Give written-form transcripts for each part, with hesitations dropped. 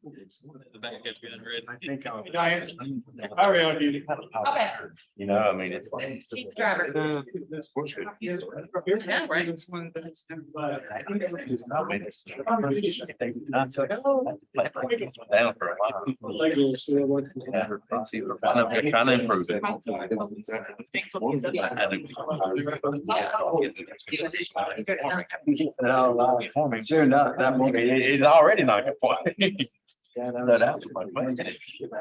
The back end getting ready. I think I'll. Diane, I already on duty. Okay. You know, I mean, it's. Chief driver. Yeah, right. Down for a while. Yeah, they're trying to improve it. Sure enough, that movie, it's already not conforming. No, that was my question.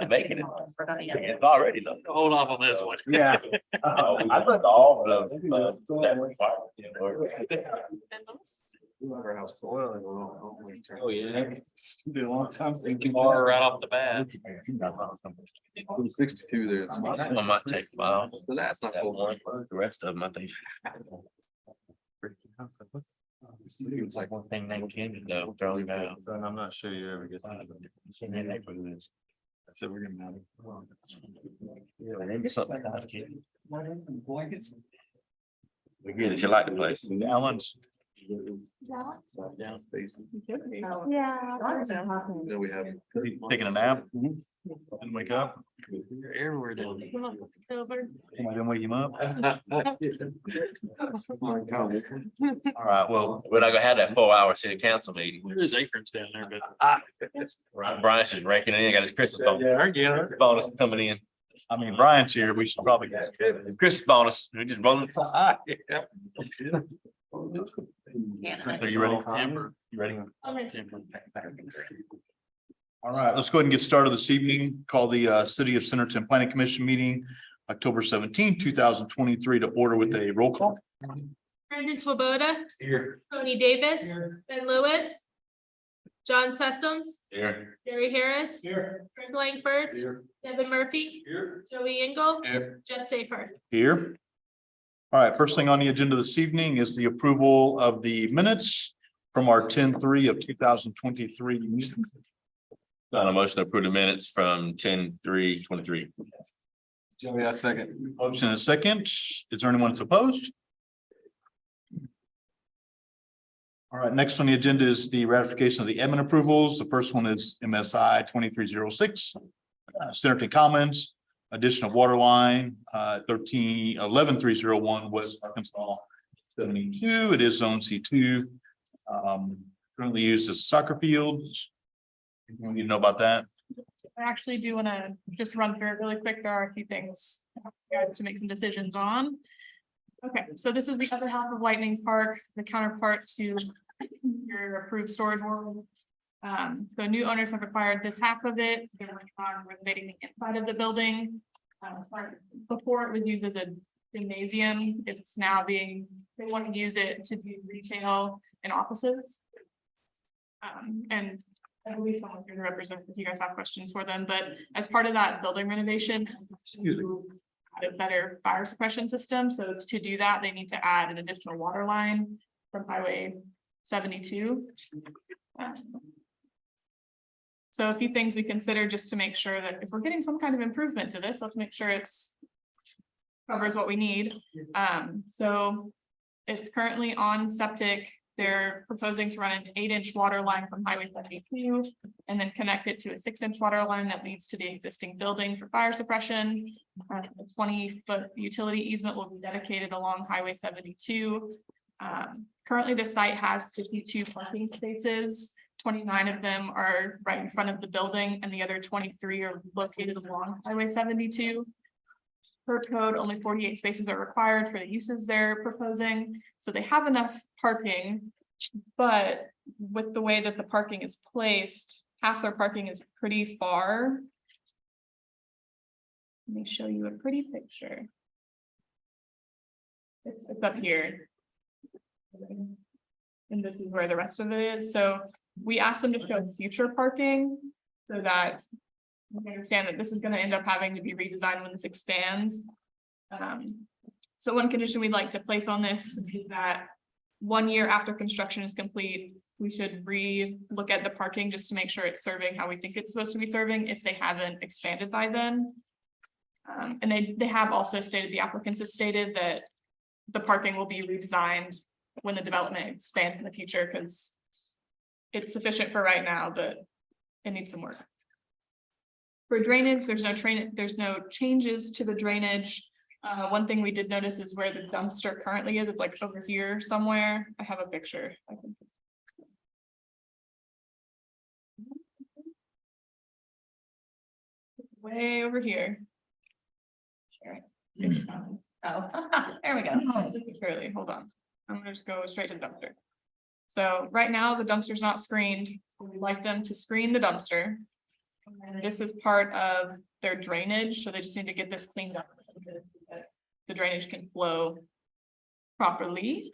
Making it. It's already not. Hold off on this one. Yeah. I put all of them. Oh, yeah. Been a long time since we Bar right off the bat. 62 there. One might take a while. But that's not That cool. one, the rest of them, I think. It's like One thing they can do, throwing out. I'm not sure you ever get. In their neighborhoods. So we're gonna have. Yeah, maybe something like that, kid. We get it, you like the place. Alan's. Down space. Yeah. No, we have. Taking a nap. Didn't wake up. You're everywhere down there. I didn't wake him up. All right, well, we're not gonna have that 4-hour city council meeting. There is acreage down there, but. Brian's just raking in, got his Christmas Yeah. bonus coming in. I mean, Brian's here, we should probably get his Christmas bonus, we just rolling. Are you ready? Timber. You ready? Timber. All right, let's go ahead and get started this evening. Call the City of Centerton Planning Commission meeting, October 17, 2023 to order with a roll call. Brendan Swoboda, Here. Tony Davis, Ben Lewis, John Sessoms, Here. Jerry Harris, Here. Greg Langford, Here. Devin Murphy, Here. Joey Engel, Here. Jeff Safer. Here. All right, first thing on the agenda this evening is the approval of the minutes from our 10-3 of 2023 meeting. On a motion to approve the minutes from 10/3/23. Joey, I second. Motion and a second. Is there anyone that's opposed? All right, next on the agenda is the ratification of the admin approvals. The first one is MSI 2306. Centerton Commons, addition of water line, 111-301 West Arkansas 72. It is zone C2. Currently used as soccer fields. You need to know about that. I actually do want to just run through it really quick. There are a few things to make some decisions on. Okay, so this is the other half of Lightning Park, the counterpart to your approved storage world. So new owners have acquired this half of it. They're working on renovating the inside of the building. Before it was used as a gymnasium, it's now being, they want to use it to do retail and offices. And I believe someone's going to represent if you guys have questions for them, but as part of that building renovation, add a better fire suppression system. So to do that, they need to add an additional water line from Highway 72. So a few things we consider just to make sure that if we're getting some kind of improvement to this, let's make sure it's covers what we need. So it's currently on septic. They're proposing to run an 8-inch water line from Highway 72 and then connect it to a 6-inch water line that leads to the existing building for fire suppression. The 20-foot utility easement will be dedicated along Highway 72. Currently, the site has 52 parking spaces. 29 of them are right in front of the building and the other 23 are located along Highway 72. Per code, only 48 spaces are required for the uses they're proposing. So they have enough parking, but with the way that the parking is placed, half their parking is pretty far. Let me show you a pretty picture. It's up here. And this is where the rest of it is. So we asked them to show future parking so that we understand that this is going to end up having to be redesigned when this expands. So one condition we'd like to place on this is that 1 year after construction is complete, we should look at the parking just to make sure it's serving how we think it's supposed to be serving if they haven't expanded by then. And they have also stated, the applicants have stated that the parking will be redesigned when the development expands in the future because it's sufficient for right now, but it needs some work. For drainage, there's no changes to the drainage. One thing we did notice is where the dumpster currently is, it's like over here somewhere. I have a picture. Way over here. Share it. Oh, there we go. Surely, hold on. I'm gonna just go straight to the dumpster. So right now, the dumpster's not screened. We'd like them to screen the dumpster. And this is part of their drainage, so they just need to get this cleaned up. So that the drainage can flow properly.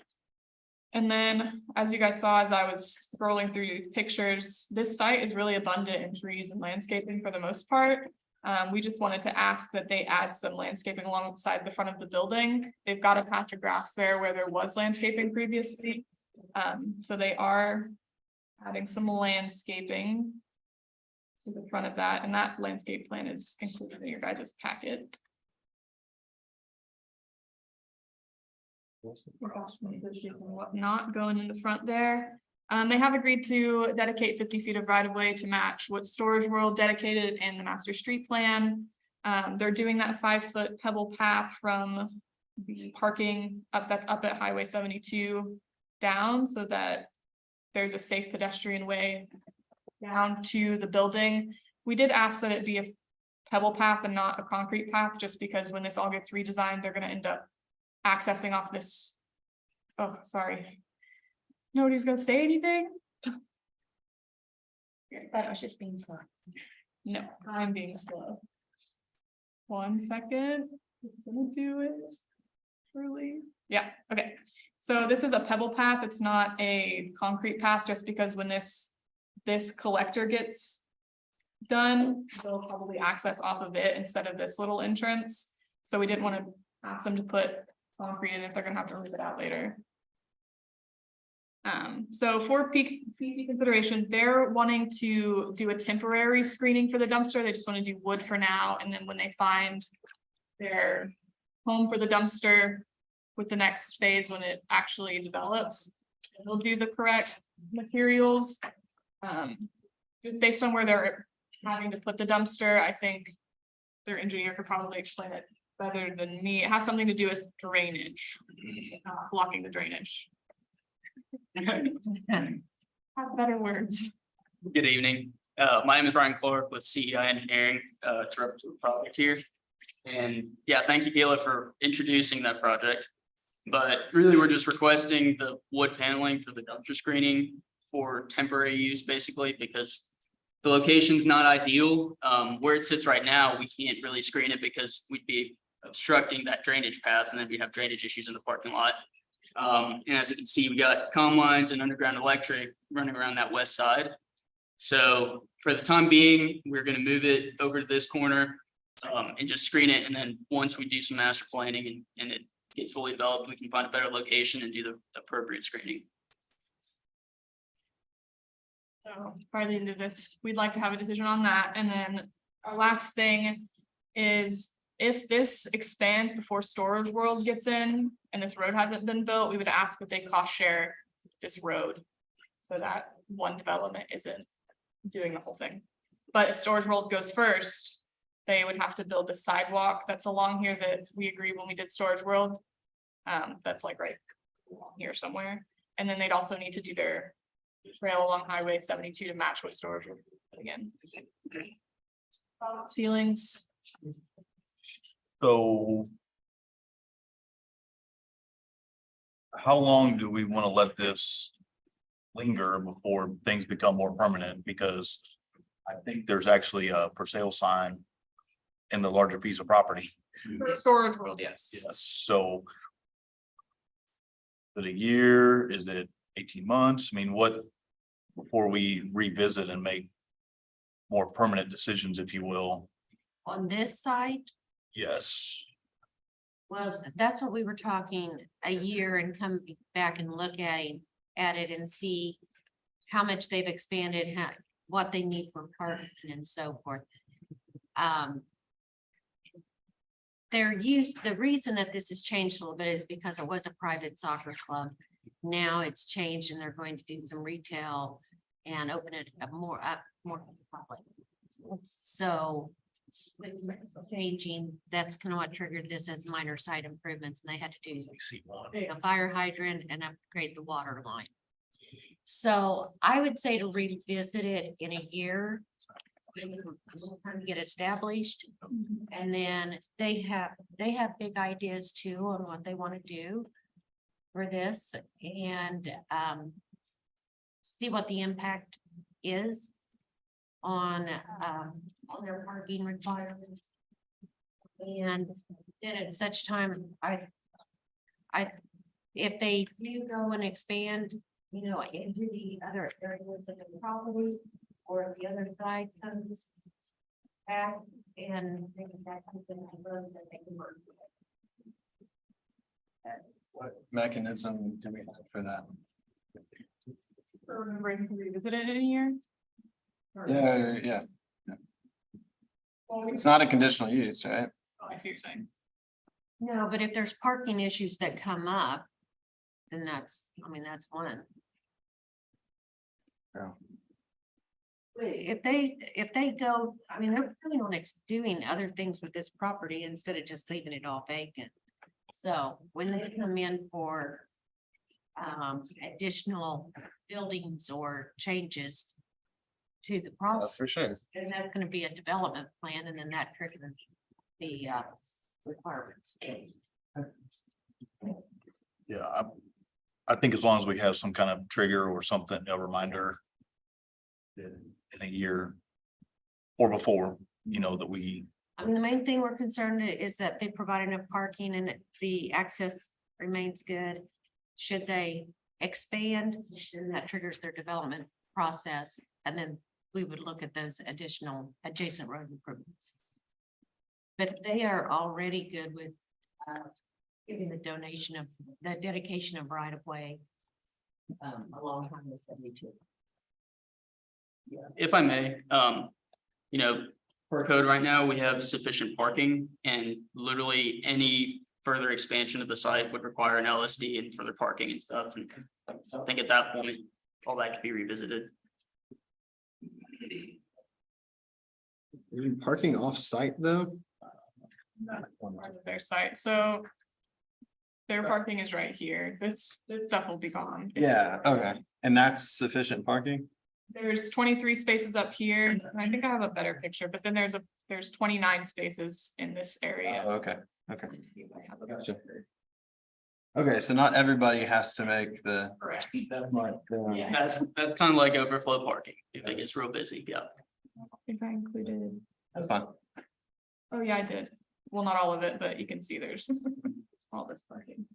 And then, as you guys saw, as I was scrolling through these pictures, this site is really abundant in trees and landscaping for the most part. We just wanted to ask that they add some landscaping alongside the front of the building. They've got a patch of grass there where there was landscaping previously. So they are adding some landscaping to the front of that, and that landscape plan is included in your guys' packet. Bushes and whatnot going in the front there. They have agreed to dedicate 50 feet of right of way to match what Storage World dedicated in the master street plan. They're doing that 5-foot pebble path from the parking that's up at Highway 72 down, so that there's a safe pedestrian way down to the building. We did ask that it be a pebble path and not a concrete path, just because when this all gets redesigned, they're gonna end up accessing off this. Oh, sorry. Nobody's gonna say anything? That was just being slow. No, I'm being slow. 1 second. It's gonna do it. Really? Yeah, okay. So this is a pebble path. It's not a concrete path, just because when this collector gets done, they'll probably access off of it instead of this little entrance. So we didn't want to ask them to put concrete in if they're gonna have to leave it out later. So for PC consideration, they're wanting to do a temporary screening for the dumpster. They just want to do wood for now, and then when they find their home for the dumpster with the next phase, when it actually develops, they'll do the correct materials. Just based on where they're having to put the dumpster, I think their engineer could probably explain it better than me. It has something to do with drainage, blocking the drainage. Have better words. Good evening. My name is Ryan Clark with CEI Engineering to represent the project here. And yeah, thank you, Kayla, for introducing that project. But really, we're just requesting the wood paneling for the dumpster screening for temporary use, basically, because the location's not ideal. Where it sits right now, we can't really screen it because we'd be obstructing that drainage path, and then we'd have drainage issues in the parking lot. And as you can see, we got comm lines and underground electric running around that west side. So for the time being, we're gonna move it over to this corner and just screen it. And then once we do some master planning and it gets fully developed, we can find a better location and do the appropriate screening. So by the end of this, we'd like to have a decision on that. And then our last thing is, if this expands before Storage World gets in and this road hasn't been built, we would ask that they cost share this road, so that one development isn't doing the whole thing. But if Storage World goes first, they would have to build the sidewalk that's along here that we agreed when we did Storage World. That's like right along here somewhere. And then they'd also need to do their trail along Highway 72 to match what Storage World did again. Thoughts, feelings? So how long do we want to let this linger before things become more permanent? Because I think there's actually a for sale sign in the larger piece of property. For Storage World, yes. Yes, so is it a year? Is it 18 months? I mean, what, before we revisit and make more permanent decisions, if you will? On this site, Yes. well, that's what we were talking, a year, and come back and look at it and see how much they've expanded, what they need for parking and so forth. Their use, the reason that this has changed a little bit is because it was a private soccer club. Now it's changed and they're going to do some retail and open it up more to the public. So changing, that's kind of what triggered this as minor site improvements, and they had to do a fire hydrant and upgrade the water line. So I would say to revisit it in a year. Time to get established, and then they have big ideas too on what they want to do for this, and see what the impact is on their parking requirements. And then at such time, if they do go and expand, you know, into the other areas of the property, or if the other side comes back and that comes in the road that they can work with. What mechanism do we have for that? Remembering to revisit it in a year. Or- Yeah. It's not a conditional use, right? Oh, I see what you're saying. No, but if there's parking issues that come up, then that's one. Yeah. If they go, I mean, they're planning on doing other things with this property instead of just leaving it all vacant. So when they come in for additional buildings or changes to the process, For sure. then that's gonna be a development plan, and then that triggers the requirements. Yeah, I think as long as we have some kind of trigger or something, a reminder. In a year. Or before, you know, that we, I mean, the main thing we're concerned is that they provide enough parking and the access remains good. Should they expand, then that triggers their development process, and then we would look at those additional adjacent road improvements. But they are already good with giving the dedication of right of way along Highway 72. If I may, you know, per code right now, we have sufficient parking, and literally any further expansion of the site would require an LSD and further parking and stuff. And I think at that point, all that could be revisited. Are you parking off site though? Part of their site, so. Their parking is right here. This stuff will be gone. Yeah, okay. And that's sufficient parking? There's 23 spaces up here. and I think I have a better picture, but then there's 29 spaces in this area. Okay, okay. I have a Gotcha. picture. Okay, so not everybody has to make the. Correct. That's kind of like overflow parking if it gets real busy. Yeah. I think I included, That's fine. oh yeah, I did. Well, not all of it, but you can see there's all this parking.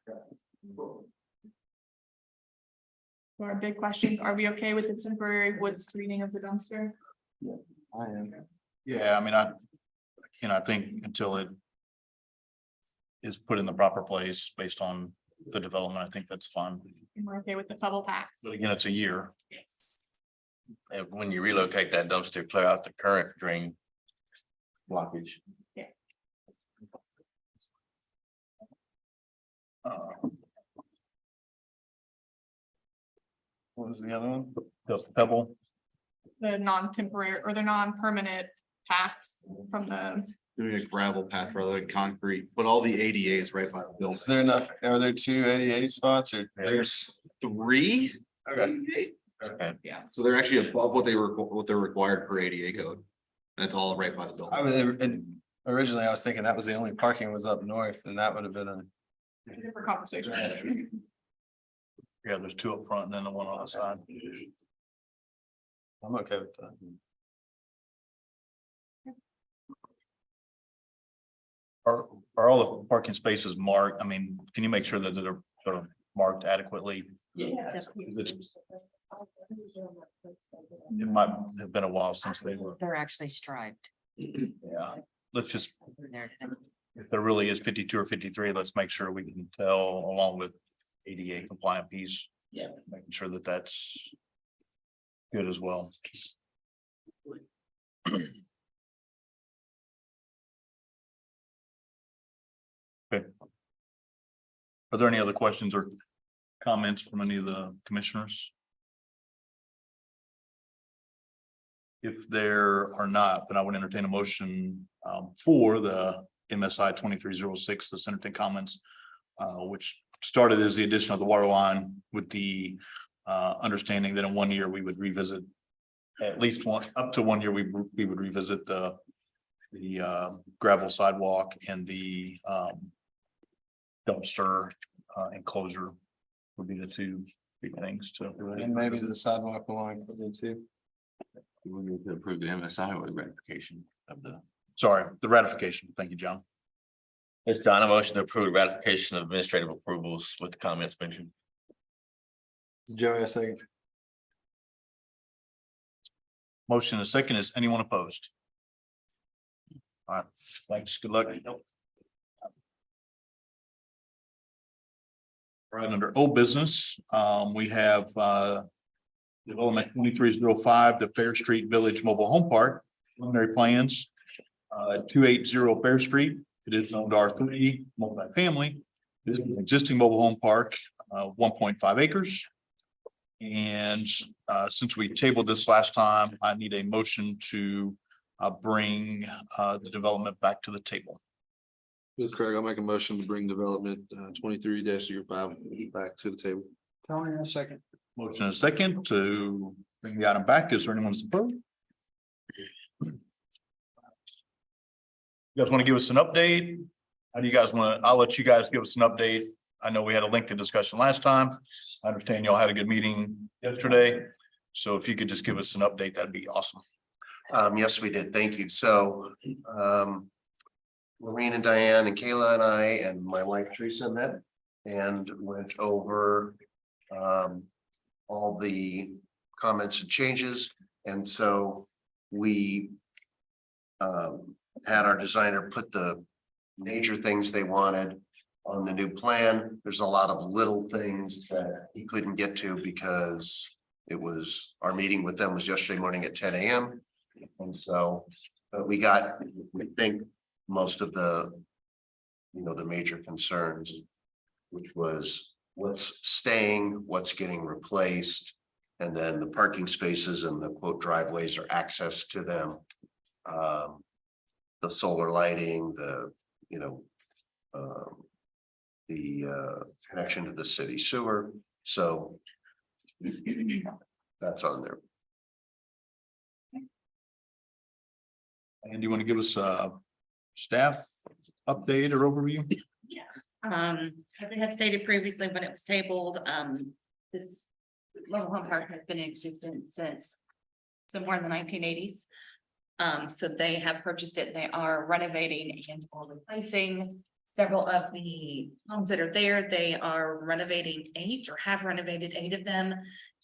So our big questions, are we okay with the temporary wood screening of the dumpster? I am. yeah, I mean, I think until it. Is put in the proper place based on the development, I think that's fine, And we're okay with the pebble packs? but again, it's a year. Yes. And when you relocate that dumpster, clear out the current drain blockage. What was the other one? The pebble, The non-temporary or the non-permanent paths from the, Doing a gravel path rather than concrete, but all the ADA is right by the building. Is there enough, are there 2 ADA spots or? There's 3. Okay. Okay. So they're actually above what they're required per ADA code. And it's all right by the I building. was, and originally I was thinking that was the only parking was up north and that would have been a. different conversation. yeah, there's 2 up front and then the one on the side. I'm okay with that. Are all the parking spaces marked? I mean, can you make sure that they're sort of marked adequately? It's- It might have been a while since they were, They're actually striped. yeah, let's just, They're- if there really is 52 or 53, let's make sure we can tell along with ADA compliant piece. Yeah. Making sure that that's good as well. Okay. Are there any other questions or comments from any of the commissioners? If there are not, then I would entertain a motion for the MSI 2306, the Centerton Commons, which started as the addition of the water line with the understanding that in 1 year we would revisit at least up to 1 year, we would revisit the gravel sidewalk and the dumpster enclosure would be the two big things to. And maybe the sidewalk along Clinton too. We need to approve the MSI with ratification of the. Sorry, the ratification. Thank you, John. It's John, a motion to approve ratification of administrative approvals with the comments mentioned. Joey, I second. Motion and a second. Is anyone opposed? All right, thanks. Good luck. All right, under old business, we have development 2305, the Fair Street Village Mobile Home Park, preliminary plans. 280 Fair Street. It is zoned R3 multifamily. It is an existing mobile home park, 1.5 acres. And since we tabled this last time, I need a motion to bring the development back to the table. This is Craig. I'll make a motion to bring development 23-05 back to the table. Tony, a second. Motion and a second to bring the item back. Is there anyone support? You guys want to give us an update? How do you guys want to, I'll let you guys give us an update. I know we had a lengthy discussion last time. I understand y'all had a good meeting yesterday. So if you could just give us an update, that'd be awesome. Yes, we did. Thank you. So, Maureen and Diane and Kayla and I and my wife Teresa met and went over all the comments and changes. And so we had our designer put the major things they wanted on the new plan. There's a lot of little things that he couldn't get to because it was, our meeting with them was yesterday morning at 10 a.m. And so we think most of the, the major concerns, which was what's staying, what's getting replaced, and then the parking spaces and the quote driveways or access to them. The solar lighting, the connection to the city sewer. So that's on there. And do you want to give us a staff update or overview? As we had stated previously when it was tabled, this mobile home park has been in existence since somewhere in the 1980s. So they have purchased it. They are renovating and or replacing several of the homes that are there. They are renovating 8 or have renovated 8 of them.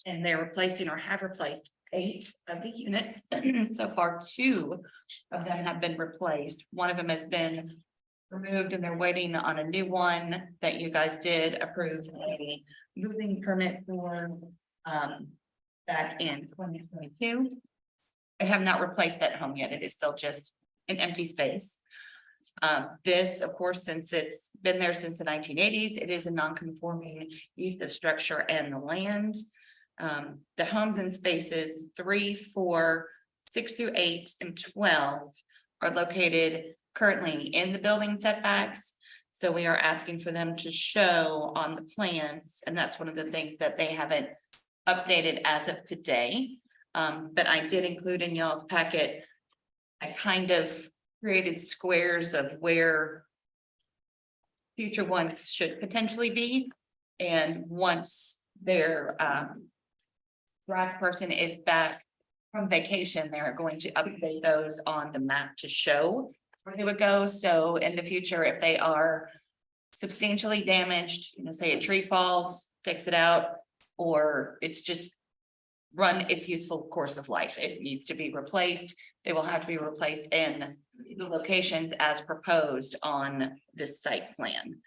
And they're replacing or have replaced 8 of the units. So far, 2 of them have been replaced. One of them has been removed and they're waiting on a new one that you guys did approve a moving permit for back in 2022. I have not replaced that home yet. It is still just an empty space. This, of course, since it's been there since the 1980s, it is a non-conforming use of structure and the land. The homes and spaces 3, 4, 6 through 8, and 12 are located currently in the building setbacks. So we are asking for them to show on the plans, and that's one of the things that they haven't updated as of today. But I did include in y'all's packet, I kind of created squares of where future ones should potentially be. And once their grass person is back from vacation, they're going to update those on the map to show where they would go. So in the future, if they are substantially damaged, say a tree falls, takes it out, or it's just run its useful course of life, it needs to be replaced. They will have to be replaced in the locations as proposed on this site plan.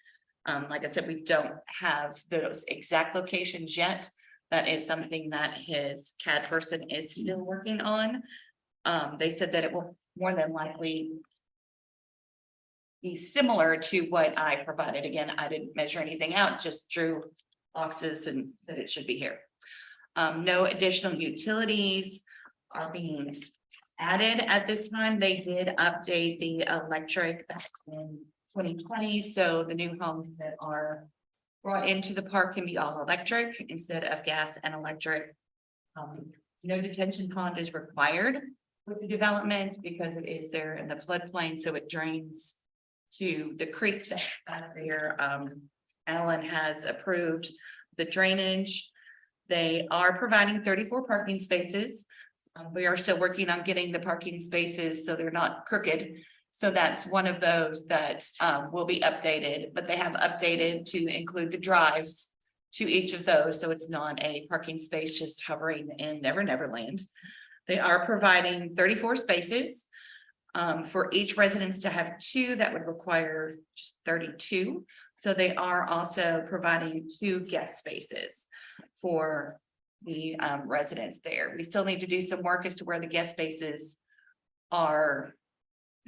Like I said, we don't have those exact locations yet. That is something that his CAD person is still working on. They said that it will more than likely be similar to what I provided. Again, I didn't measure anything out, just drew boxes and said it should be here. No additional utilities are being added at this time. They did update the electric back in 2020, so the new homes that are brought into the park can be all electric instead of gas and electric. No detention pond is required with the development because it is there in the floodplain, so it drains to the creek that's back there. Alan has approved the drainage. They are providing 34 parking spaces. We are still working on getting the parking spaces so they're not crooked. So that's one of those that will be updated, but they have updated to include the drives to each of those. So it's not a parking space just hovering in Never Never Land. They are providing 34 spaces. For each residence to have 2, that would require just 32. So they are also providing 2 guest spaces for the residents there. We still need to do some work as to where the guest spaces are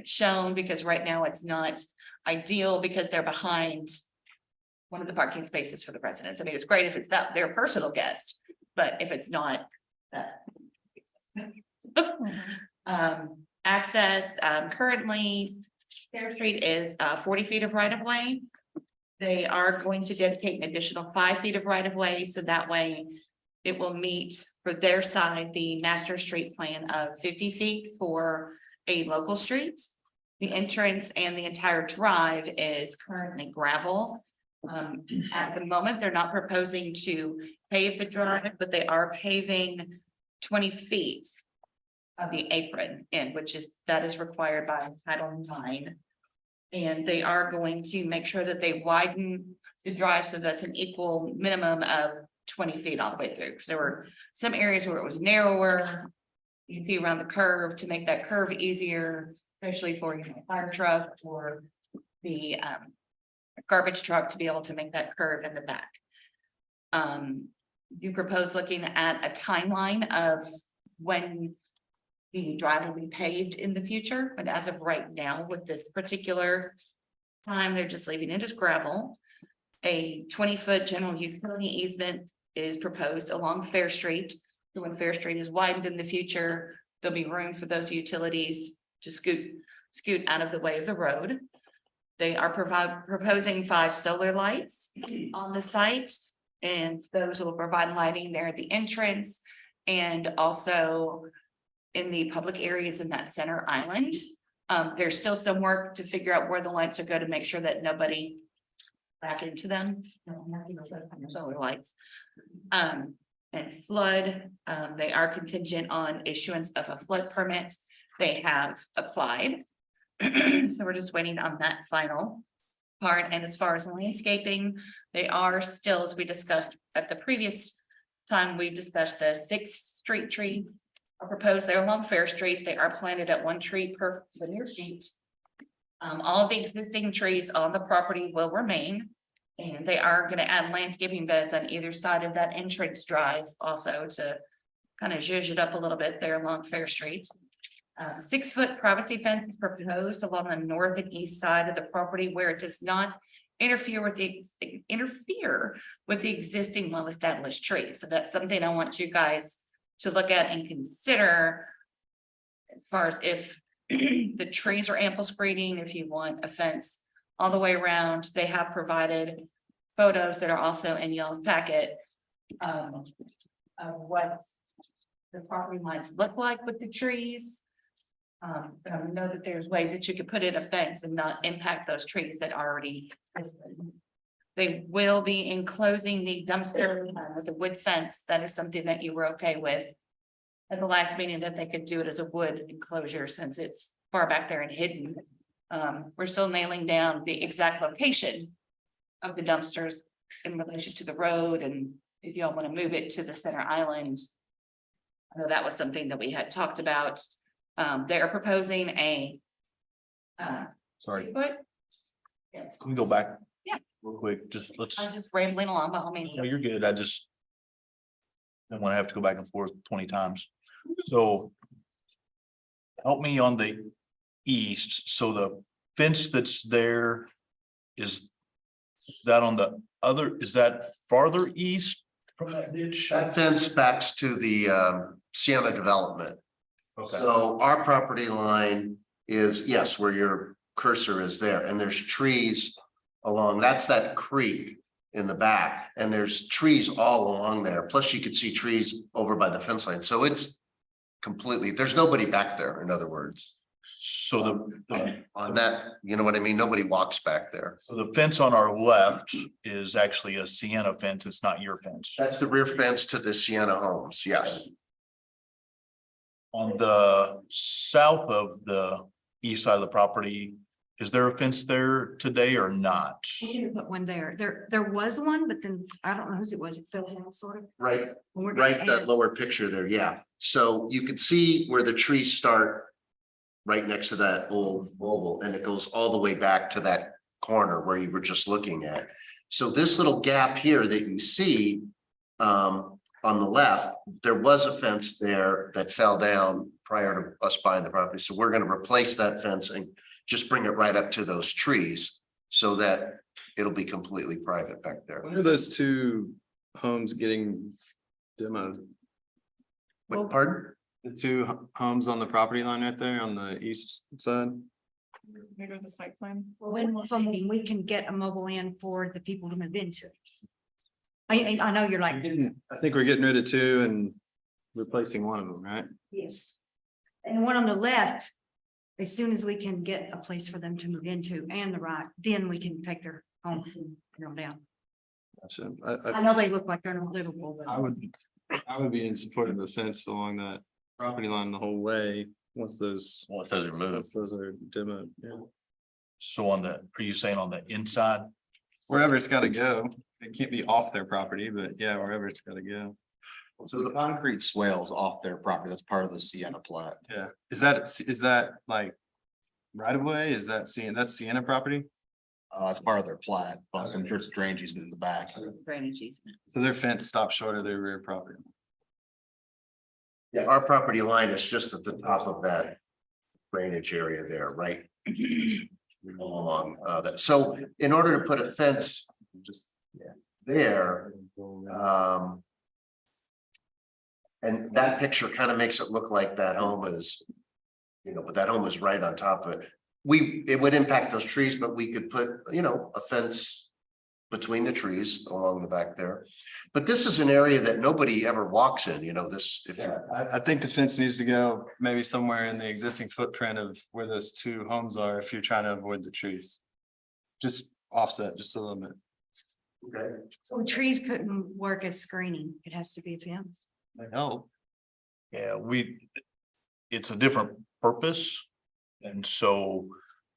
shown, because right now it's not ideal because they're behind one of the parking spaces for the residents. I mean, it's great if it's that their personal guest, but if it's not that. Access, currently, Fair Street is 40 feet of right of way. They are going to dedicate an additional 5 feet of right of way, so that way it will meet for their side the master street plan of 50 feet for a local street. The entrance and the entire drive is currently gravel. At the moment, they're not proposing to pave the drive, but they are paving 20 feet of the apron in, that is required by Title IX. And they are going to make sure that they widen the drive so that's an equal minimum of 20 feet all the way through. Because there were some areas where it was narrower. You can see around the curve to make that curve easier, especially for a fire truck or the garbage truck to be able to make that curve in the back. You propose looking at a timeline of when the drive will be paved in the future, but as of right now, with this particular time, they're just leaving it as gravel. A 20-foot general utility easement is proposed along Fair Street. So when Fair Street is widened in the future, there'll be room for those utilities to scoot out of the way of the road. They are proposing 5 solar lights on the site, and those will provide lighting there at the entrance and also in the public areas in that center island. There's still some work to figure out where the lights are going to make sure that nobody back into them. Solar lights. And flood, they are contingent on issuance of a flood permit. They have applied. So we're just waiting on that final part. And as far as landscaping, they are still, as we discussed at the previous time, we've discussed the 6 street trees are proposed there along Fair Street. They are planted at 1 tree per linear feet. All of the existing trees on the property will remain, and they are going to add landscaping beds on either side of that entrance drive also to kind of zhuzh it up a little bit there along Fair Street. 6-foot privacy fence is proposed along the north and east side of the property where it does not interfere with the existing well-established trees. So that's something I want you guys to look at and consider as far as if the trees are ample screening, if you want a fence all the way around. They have provided photos that are also in y'all's packet of what the property lines look like with the trees. But I know that there's ways that you could put in a fence and not impact those trees that already. They will be enclosing the dumpster with a wood fence. That is something that you were okay with at the last meeting, that they could do it as a wood enclosure since it's far back there and hidden. We're still nailing down the exact location of the dumpsters in relation to the road, and if y'all want to move it to the center island. I know that was something that we had talked about. They are proposing a Sorry, 2-foot. Yes, can we go back? Yeah. Real quick, let's, I'm just rambling along by all means. no, you're good. I just don't want to have to go back and forth 20 times. So help me on the east. So the fence that's there, is that on the other, is that farther east from that ditch? That fence backs to the Sienna development. So our property line is, yes, where your cursor is there, and there's trees along, that's that creek in the back, and there's trees all along there. Plus you could see trees over by the fence line. So it's completely, there's nobody back there, in other words. So On that, you know what I mean? Nobody walks back there. so the fence on our left is actually a Sienna fence. It's not your fence. That's the rear fence to the Sienna homes, yes. On the south of the east side of the property, is there a fence there today or not? We didn't put one there. There was one, but then I don't know whose it was. It fell down sort of. Right, And we're gonna right, that add- lower picture there, yeah. So you can see where the trees start right next to that old oval, and it goes all the way back to that corner where you were just looking at. So this little gap here that you see on the left, there was a fence there that fell down prior to us buying the property. So we're gonna replace that fence and just bring it right up to those trees so that it'll be completely private back there. When are those two homes getting demoed? Wait, pardon? The two homes on the property line right there on the east side? Maybe with the site plan. From when we can get a mobile in for the people to move into. I know you're like, I think we're getting rid of two and replacing one of them, right? yes. And the one on the left, as soon as we can get a place for them to move into and the right, then we can take their homes and bring them down. Gotcha. I know they look like they're not livable, but. I would be in support of the fence along that property line the whole way, once those are moved. demoed, yeah. So on the, are you saying on the inside? Wherever it's gotta go, it can't be off their property, but yeah, wherever it's gotta go. So the concrete swales off their property, that's part of the Sienna plat. Yeah, is that like right of way? Is that that's Sienna property? It's part of their plat, but I'm sure it's drainage easement in the back. Drainage easement. So their fence stops short of their rear property. Yeah, our property line is just at the top of that drainage area there, right? Along that, so in order to put a fence Just. there, and that picture kind of makes it look like that home is, you know, but that home is right on top of it. It would impact those trees, but we could put, you know, a fence between the trees along the back there. But this is an area that nobody ever walks in, you know, this, if you. I think the fence needs to go maybe somewhere in the existing footprint of where those two homes are, if you're trying to avoid the trees. Just offset just a little bit. Okay. So trees couldn't work as screening. It has to be a fence. They help. Yeah, it's a different purpose. And so,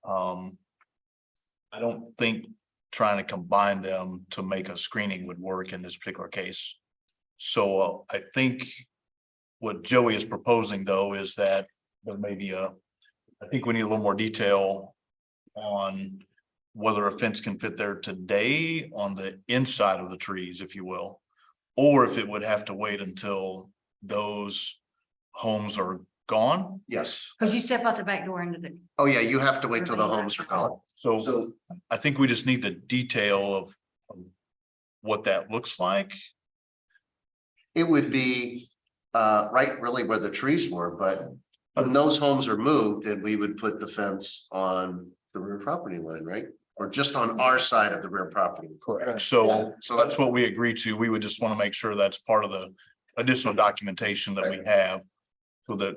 I don't think trying to combine them to make a screening would work in this particular case. So I think what Joey is proposing though is that there may be I think we need a little more detail on whether a fence can fit there today on the inside of the trees, if you will, or if it would have to wait until those homes are gone. Yes. Cause you step out the back door into the. Oh, yeah, you have to wait till the homes are gone. So So I think we just need the detail of what that looks like. it would be right really where the trees were, but when those homes are moved, then we would put the fence on the rear property line, right? Or just on our side of the rear property. Correct. So that's what we agreed to. We would just want to make sure that's part of the additional documentation that we have. So that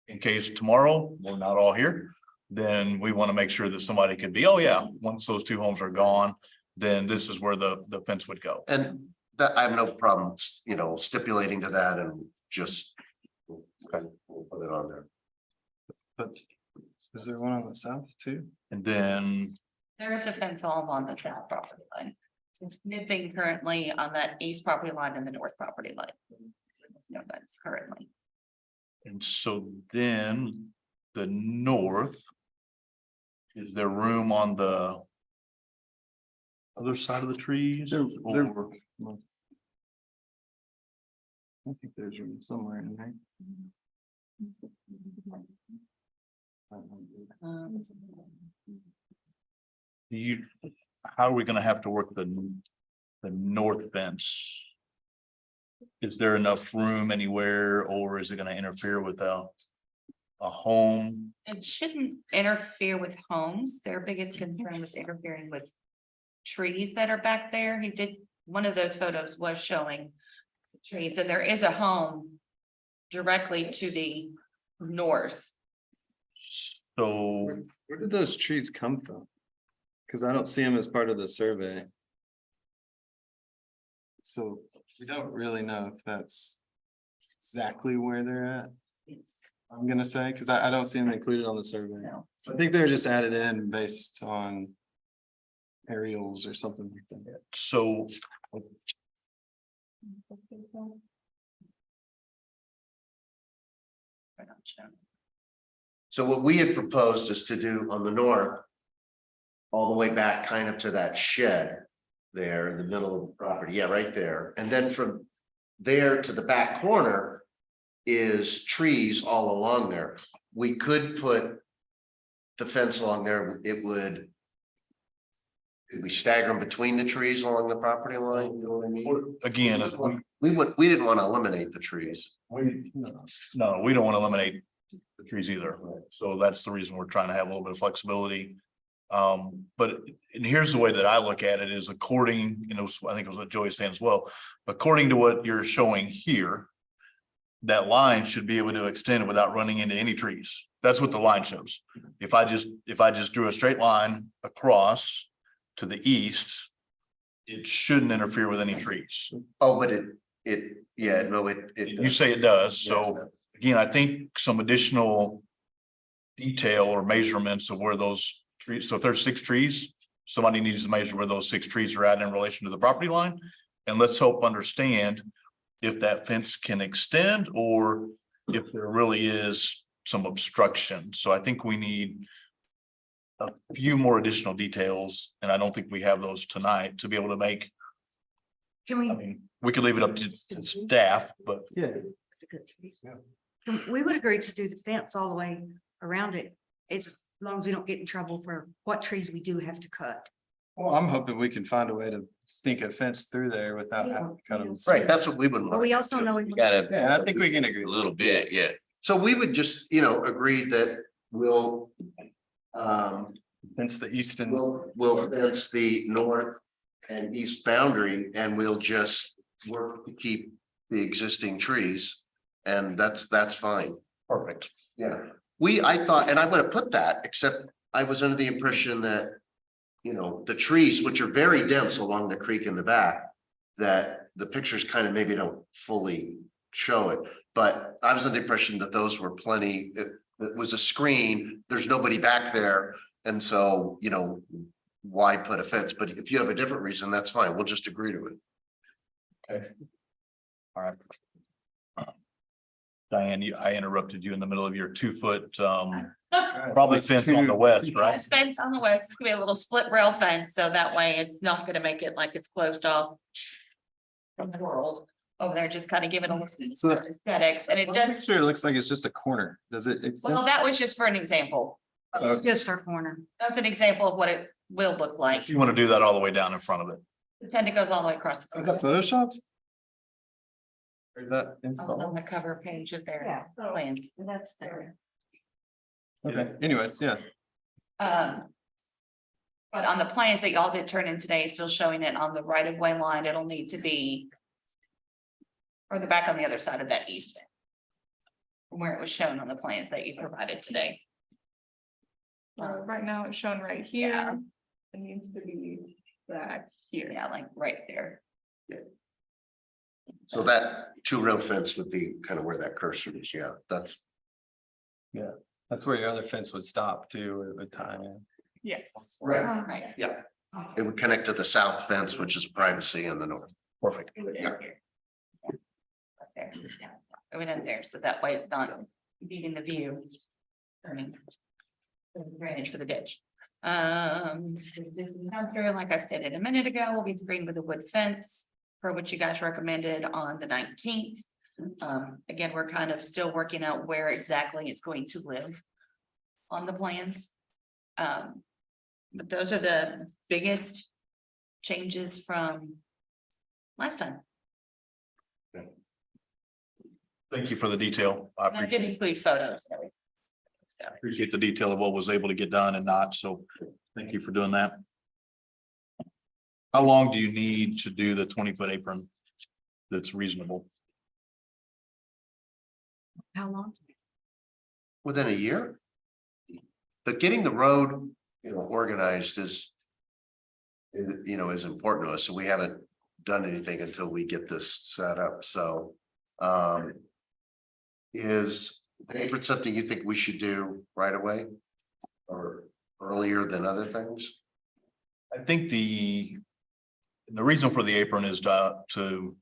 in case tomorrow we're not all here, then we want to make sure that somebody could be, oh yeah, once those two homes are gone, then this is where the fence would go. And that I have no problem, you know, stipulating to that and just. Okay, we'll put it on there. But is there one on the south too? And then, There is a fence all on the south property line. Nothing currently on that east property line and the north property line. No fence currently. and so then the north. Is there room on the other side of the trees? There- Or- I think there's room somewhere in there. Do you, how are we gonna have to work the north fence? Is there enough room anywhere, or is it gonna interfere with a home. It shouldn't interfere with homes. Their biggest concern was interfering with trees that are back there. He did, one of those photos was showing trees, and there is a home directly to the north. So Where did those trees come from? Cause I don't see them as part of the survey. So we don't really know if that's exactly where they're at, I'm gonna say, cause I don't see them included on the survey. No. So I think they're just added in based on aerials or something like that. so So what we had proposed is to do on the north. All the way back kind of to that shed there in the middle of the property, yeah, right there. And then from there to the back corner is trees all along there. We could put the fence along there, it would. Could we stagger them between the trees along the property line? You know what I mean? again, We didn't want to eliminate the trees. no, we don't want to eliminate the trees either. So that's the reason we're trying to have a little bit of flexibility. But and here's the way that I look at it is according, I think it was what Joey was saying as well, according to what you're showing here. That line should be able to extend without running into any trees. That's what the line shows. If I just drew a straight line across to the east, it shouldn't interfere with any trees. Oh, but yeah, no, You say it does, so again, I think some additional detail or measurements of where those trees, so if there's 6 trees, somebody needs to measure where those 6 trees are at in relation to the property line. And let's help understand if that fence can extend or if there really is some obstruction. So I think we need a few more additional details, and I don't think we have those tonight to be able to make, Can I we, mean, we could leave it up to staff, but Yeah. we would agree to do the fence all the way around it, as long as we don't get in trouble for what trees we do have to cut. Well, I'm hoping we can find a way to sneak a fence through there without having to cut them. right, that's what we would But want. we also know. Yeah, I think we can agree. A little bit, yeah. So we would just, agree that we'll. Fence the east and. We'll fence the north and east boundary and we'll just work to keep the existing trees. And that's fine. perfect. Yeah. I thought, and I'm gonna put that, except I was under the impression that. The trees, which are very dense along the creek in the back, that the pictures kind of maybe don't fully show it. But I was under the impression that those were plenty, it was a screen, there's nobody back there. And so, why put a fence? But if you have a different reason, that's fine. We'll just agree to it. Okay. All right. Diane, I interrupted you in the middle of your 2-foot, probably That's fence on the two- west, right? There's fence on the west, it's gonna be a little split rail fence, so that way it's not gonna make it like it's closed off. From the world, over there, just kind of give it a little So- aesthetics, and it does, Sure, it looks like it's just a corner. Does it? well, that was just for an example. It's just our corner. That's an example of what it will look like. You want to do that all the way down in front of it. Pretend it goes all the way across the. Is that photoshopped? Or is that On installed? the cover page of their plans. That's there. Okay, anyways, yeah. But on the plans that y'all did turn in today, still showing it on the right of way line, it'll need to be. Further back on the other side of that easement. From where it was shown on the plans that you provided today. Right now it's shown right here. It needs to be back here. Yeah, like right there. So that 2-rail fence would be kind of where that cursor is. Yeah, that's. That's where your other fence would stop too, or it would tie in. Yes. Right. Yeah. It would connect to the south fence, which is privacy in the north. Perfect. It would end here. Yeah. Right there, yeah. It would end there, so that way it's not beating the view. Turning. Drainage for the ditch. Like I stated a minute ago, we'll be agreeing with the wood fence for what you guys recommended on the 19th. Again, we're kind of still working out where exactly it's going to live on the plans. But those are the biggest changes from last time. Thank you for the detail. I I appreciate did it. include photos and everything. Appreciate the detail of what was able to get done and not, so thank you for doing that. How long do you need to do the 20-foot apron? That's reasonable. How long? Within a year. But getting the road, organized is important to us. So we haven't done anything until we get this set up. So, is the apron something you think we should do right away? Or earlier than other things? I think the reason for the apron is to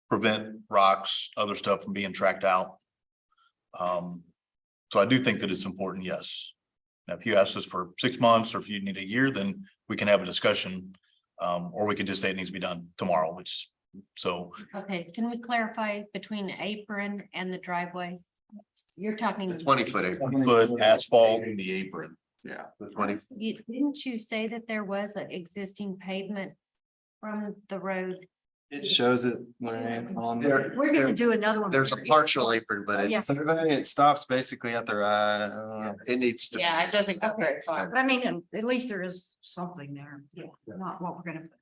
prevent rocks, other stuff from being tracked out. So I do think that it's important, yes. Now, if you asked us for 6 months or if you need a year, then we can have a discussion. Or we could just say it needs to be done tomorrow, so. Okay, can we clarify between the apron and the driveway? You're talking. The 20-foot apron, 20-foot asphalt. The apron, yeah. the 20, Didn't you say that there was an existing pavement from the road? It shows it, Lorraine, on there, We're gonna do another one. there's a partial apron, but Yeah. it stops basically at the it needs to. Yeah, it doesn't go very far. But I mean, at least there is something there. Yeah, not what we're gonna put.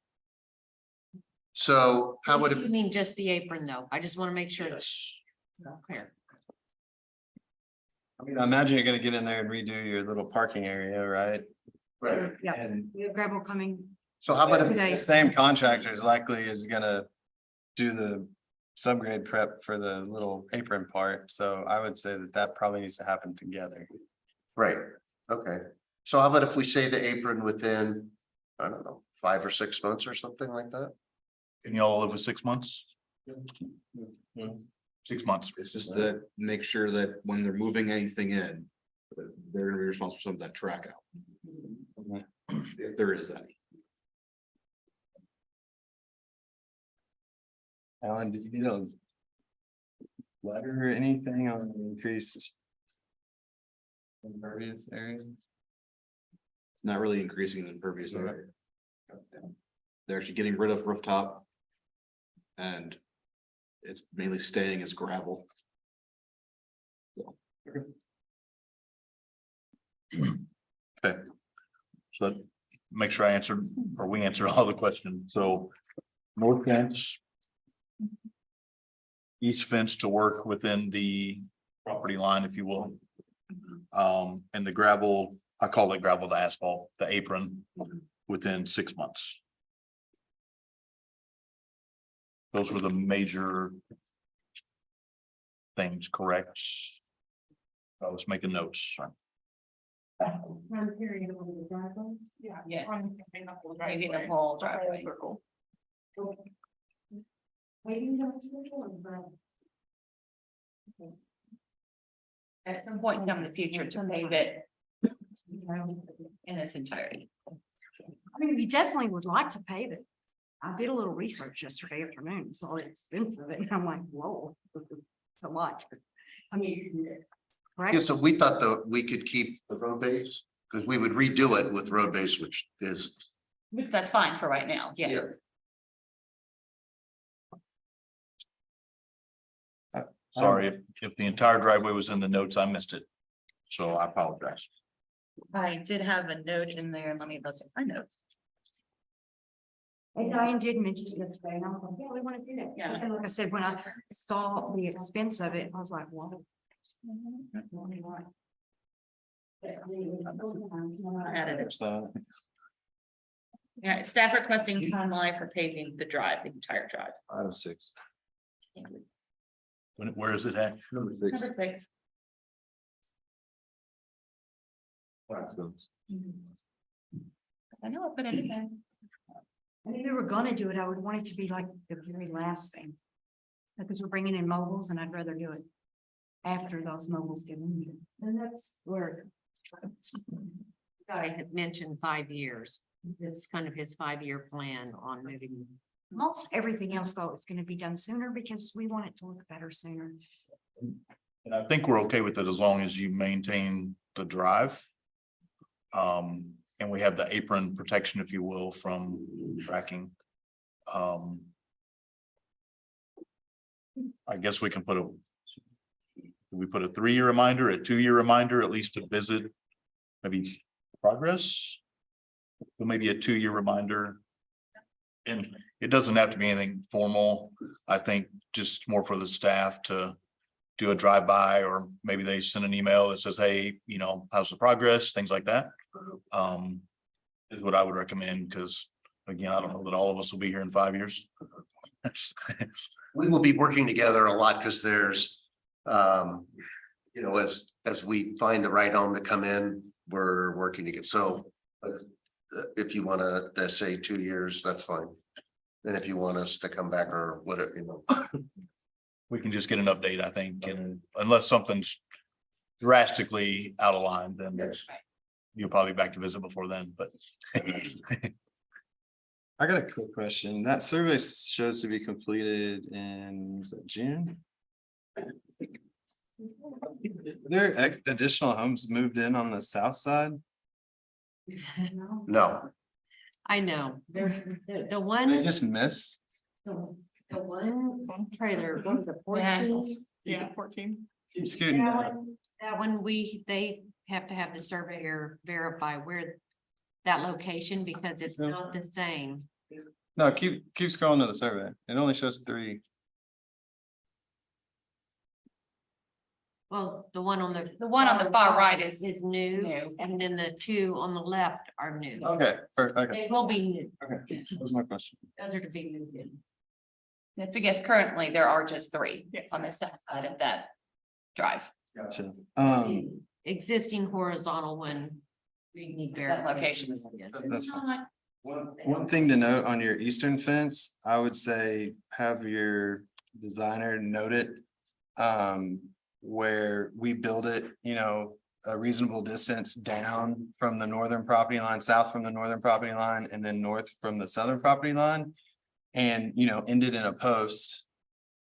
So how would You it, mean just the apron though? I just want to make sure. Yes. Clear. I mean, I imagine you're gonna get in there and redo your little parking area, right? right. Yeah, And we have gravel coming. So how about, the same contractor is likely is gonna do the subgrade prep for the little apron part, so I would say that probably needs to happen together. right, okay. So how about if we say the apron within, I don't know, 5 or 6 months or something like that? Can y'all live with 6 months? 6 months. It's just that, make sure that when they're moving anything in, they're gonna be responsible for some of that track out. If there is any. Alan, did you need a letter or anything on the increased impervious areas? Not really increasing the impervious area. They're actually getting rid of rooftop. And it's mainly staying as gravel. Okay. So make sure I answered, or we answered all the questions. So north fence. East fence to work within the property line, if you will. And the gravel, I call it gravel to asphalt, the apron within 6 months. Those were the major things, correct? I was making notes. Yes. Maybe the whole driveway. At some point in the future to pave it. In its entirety. I mean, we definitely would like to pave it. I did a little research yesterday afternoon, saw the expense of it, and I'm like, whoa, it's a lot. I mean. Right? Yeah, so we thought that we could keep the road base, because we would redo it with road base, which is. Which that's fine for right now, yeah. Yeah. Sorry, if the entire driveway was in the notes, I missed it. So I apologize. I did have a note in there, let me look at my notes. And Diane did mention it yesterday, and I was like, yeah, we want to do that. Yeah. And like I said, when I saw the expense of it, I was like, wow. I added it. So, Yeah, staff requesting timeline for paving the drive, the entire drive. item 6. Where is it at? Number 6. Number 6. I know I put it in there. And if we were gonna do it, I would want it to be like the very last thing. Because we're bringing in mobiles and I'd rather do it after those mobiles get in here. And that's where. Guy had mentioned 5 years. This is kind of his 5-year plan on moving. Most everything else though, it's gonna be done sooner because we want it to look better sooner. And I think we're okay with it as long as you maintain the drive. And we have the apron protection, if you will, from tracking. I guess we can put We put a 3-year reminder, a 2-year reminder, at least to visit, maybe progress. But maybe a 2-year reminder. And it doesn't have to be anything formal. I think just more for the staff to do a drive-by, or maybe they send an email that says, hey, you know, how's the progress, things like that. Is what I would recommend, because again, I don't know that all of us will be here in 5 years. We will be working together a lot because there's, you know, as we find the right home to come in, we're working to get, so. If you want to say 2 years, that's fine. And if you want us to come back or whatever, you know. We can just get an update, I think, and unless something's drastically out of line, then you'll probably be back to visit before then, but. I got a quick question. That survey shows to be completed in, was it June? Are there additional homes moved in on the south side? No, I know, there's the They one, just miss? the one trailer, what was it, Yes. 14? Yeah, 14. Keep scooting. That one, they have to have the surveyor verify where that location, because it's not the same. No, keep scrolling to the survey. It only shows 3. Well, the one on the far right is new, new. and then the 2 on the left are new. Okay, okay. They will be new. Okay, that was my question. Those are to be moved in. So yes, currently there are just 3 Yes. on the south side of that drive, Gotcha. The existing horizontal one, we need that verification. location. Yes. That's fine. One thing to note on your eastern fence, I would say have your designer note it. Where we build it, you know, a reasonable distance down from the northern property line, south from the northern property line, and then north from the southern property line. And, you know, end it in a post.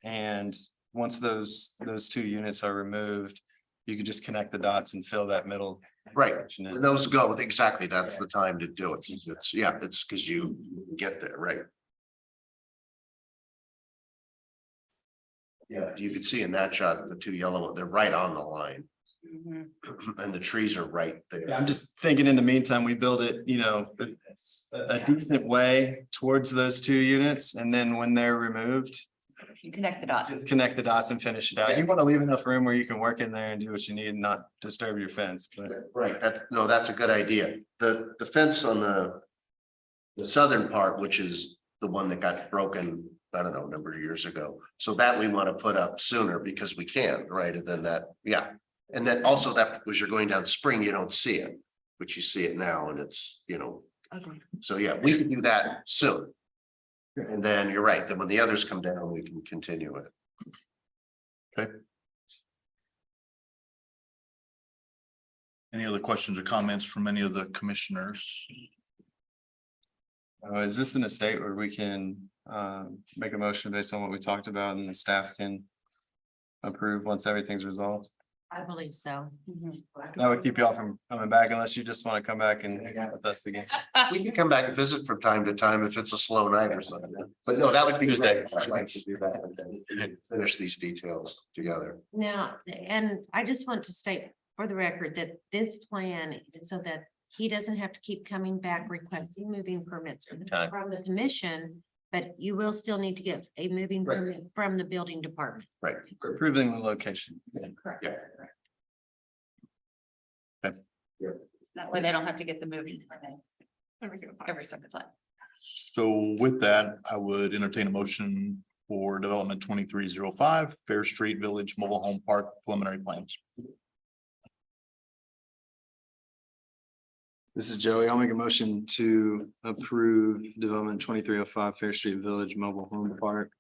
And once those 2 units are removed, you could just connect the dots and fill that middle. right. section in. When those go, exactly, that's the time to do it. It's, yeah, it's because you get there, right? Yeah, you could see in that shot, the 2 yellow, they're right on the line. And the trees are right there. I'm just thinking in the meantime, we build it, you know, a decent way towards those 2 units, and then when they're removed, You connect the dots. just connect the dots and finish it out. You want to leave enough room where you can work in there and do what you need and not disturb your fence, but. Right, that's a good idea. The fence on the southern part, which is the one that got broken, I don't know, a number of years ago. So that we want to put up sooner because we can, right? And then that, yeah. And then also that was you're going down Spring, you don't see it, but you see it now and it's, you know. Okay. So yeah, we can do that soon. And then you're right, then when the others come down, we can continue it. Okay. Any other questions or comments from any of the commissioners? Is this an estate where we can make a motion based on what we talked about and the staff can approve once everything's resolved? I believe so. That would keep you all from coming back unless you just want to come back and hang out with us again. We can come back and visit from time to time if it's a slow night or something. But no, that would be Tuesday. great. I'd like to do that and then finish these details together. Now, and I just want to state for the record that this plan is so that he doesn't have to keep coming back requesting moving permits from the commission, but you will still need to get a moving Right. permit from the building department. Right. Approving the location. Correct. Yeah. That way they don't have to get the moving permit Every single time. every single time. So with that, I would entertain a motion for development 2305 Fair Street Village Mobile Home Park preliminary plans. This is Joey. I'll make a motion to approve development 2305 Fair Street Village Mobile Home Park.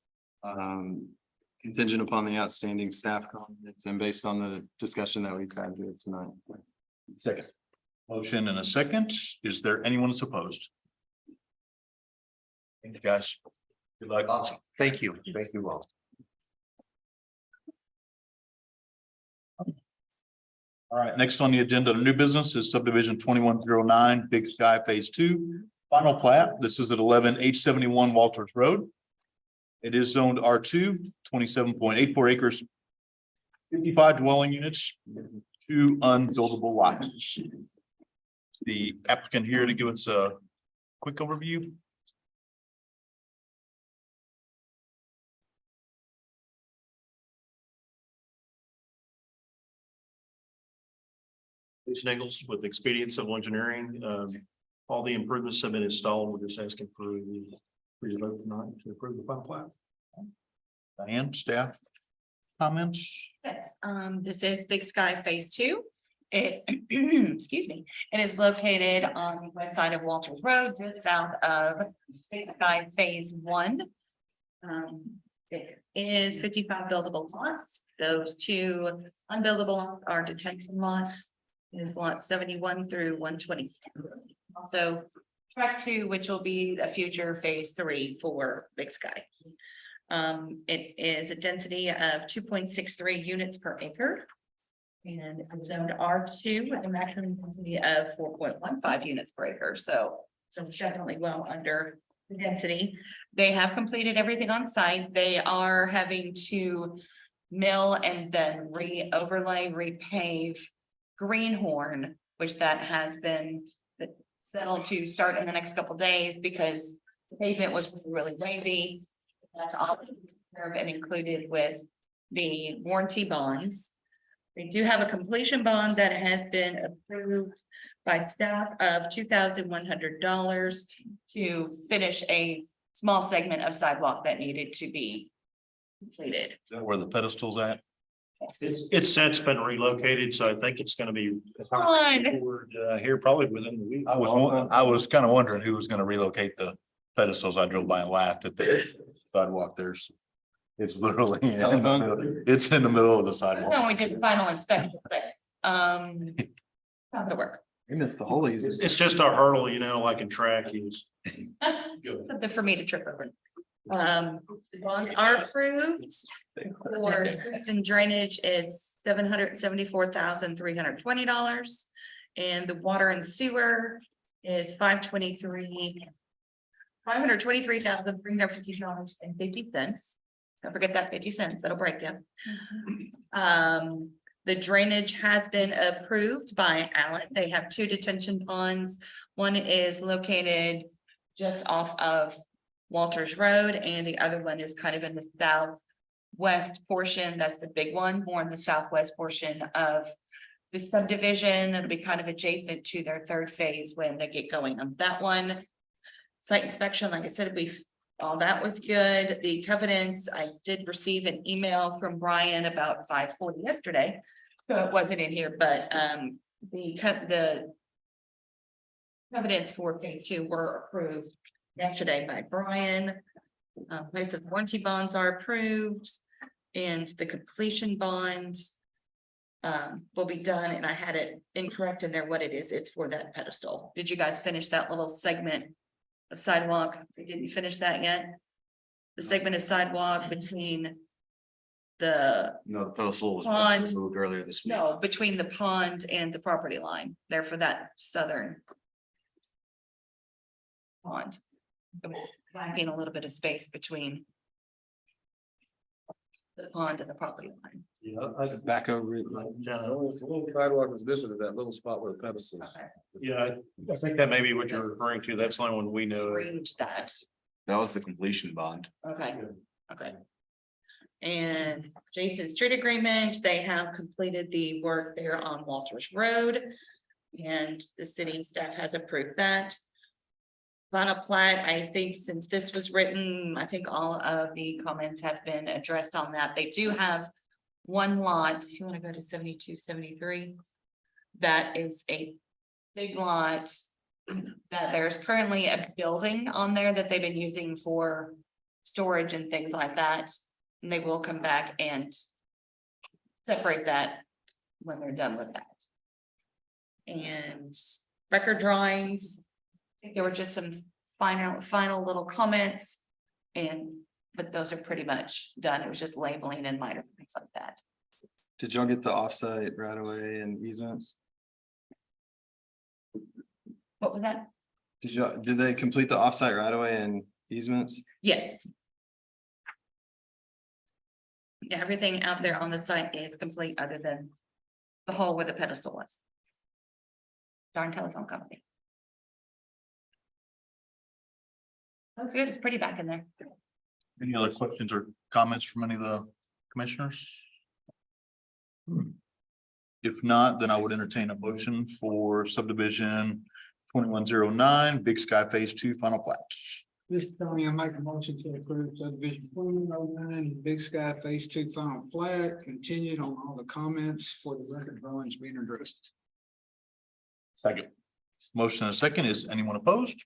Contingent upon the outstanding staff comments and based on the discussion that we've had here tonight. Second. Motion and a second. Is there anyone that's opposed? Thank you, guys. Good luck. Awesome. Thank you. Thank you all. All right, next on the agenda, the new business is subdivision 2109 Big Sky Phase 2. Final plat. This is at 11 H71 Walters Road. It is zoned R2, 27.84 acres. 55 dwelling units, 2 unbuildable lots. The applicant here to give us a quick overview. Jason Engels with Expedient Civil Engineering. All the improvements have been installed. We're just asking for the vote tonight to approve the final plat. Diane, staff comments? Yes, this is Big Sky Phase 2. It, excuse me, it is located on the west side of Walters Road, just south of Big Sky Phase 1. It is 55 buildable lots. Those 2 unbuildable lots are detention lots. It is lot 71 through 127. Also, track 2, which will be a future Phase 3 for Big Sky. It is a density of 2.63 units per acre. And it's zoned R2 with a maximum density of 4.15 units per acre. So it's definitely well under the density. They have completed everything on site. They are having to mill and then re-overlay, repave Greenhorn, which that has been settled to start in the next couple days because the pavement was really wavy. That's all and included with the warranty bonds. They do have a completion bond that has been approved by staff of $2,100 to finish a small segment of sidewalk that needed to be completed. Is that where the pedestal's at? Yes. It's since been relocated, so I think it's gonna be. Fine. Here probably within the week. I was kind of wondering who was gonna relocate the pedestals. I drove by and laughed at the sidewalk. It's literally, it's in the middle of the That's when sidewalk. we did the final inspection, but, not gonna work. We missed the holies. It's just a hurdle, like in track, Something for me to trip over. Bonds are approved for streets and drainage is $774,320. And the water and sewer is $523,350.50. Don't forget that 50 cents, that'll break you. The drainage has been approved by Allen. They have 2 detention ponds. One is located just off of Walters Road, and the other one is kind of in the southwest portion. That's the big one, more in the southwest portion of the subdivision. It'll be kind of adjacent to their 3rd phase when they get going on that one. Site inspection, like I said, all that was good. The covenants, I did receive an email from Brian about 5:40 yesterday. So it wasn't in here, but the covenants for Phase 2 were approved yesterday by Brian. Places warranty bonds are approved and the completion bonds will be done, and I had it incorrect in there what it is. It's for that pedestal. Did you guys finish that little segment of sidewalk? We didn't finish that yet. The segment of sidewalk between the No, the pedestal was Pond. moved earlier this week. no, between the pond and the property line, there for that southern pond. It was lacking a little bit of space between the pond and the property line. Back over it. Sidewalk was missing at that little spot where the pedestal is. Okay. Yeah, I think that may be what you're referring to. That's the only one we know. Agreed to that. That was the completion bond. Okay, okay. And Jason's street agreement, they have completed the work there on Walters Road. And the city staff has approved that. Final plat, I think since this was written, I think all of the comments have been addressed on that. They do have one lot, if you want to go to 72, 73. That is a big lot. That there's currently a building on there that they've been using for storage and things like that. And they will come back and separate that when they're done with that. And record drawings, I think there were just some final little comments. But those are pretty much done. It was just labeling and minor things like that. Did y'all get the offsite right away and easements? What was that? Did they complete the offsite right away and easements? Yes. Yeah, everything out there on the site is complete other than the hole where the pedestal was. Darn telephone company. Looks good. It's pretty back in there. Any other questions or comments from any of the commissioners? If not, then I would entertain a motion for subdivision 2109, Big Sky Phase 2 final plat. This is Tony, I make a motion to approve subdivision 2109, Big Sky Phase 2 final plat, continued on all the comments for the record drawings being addressed. Second. Motion and a second. Is anyone opposed?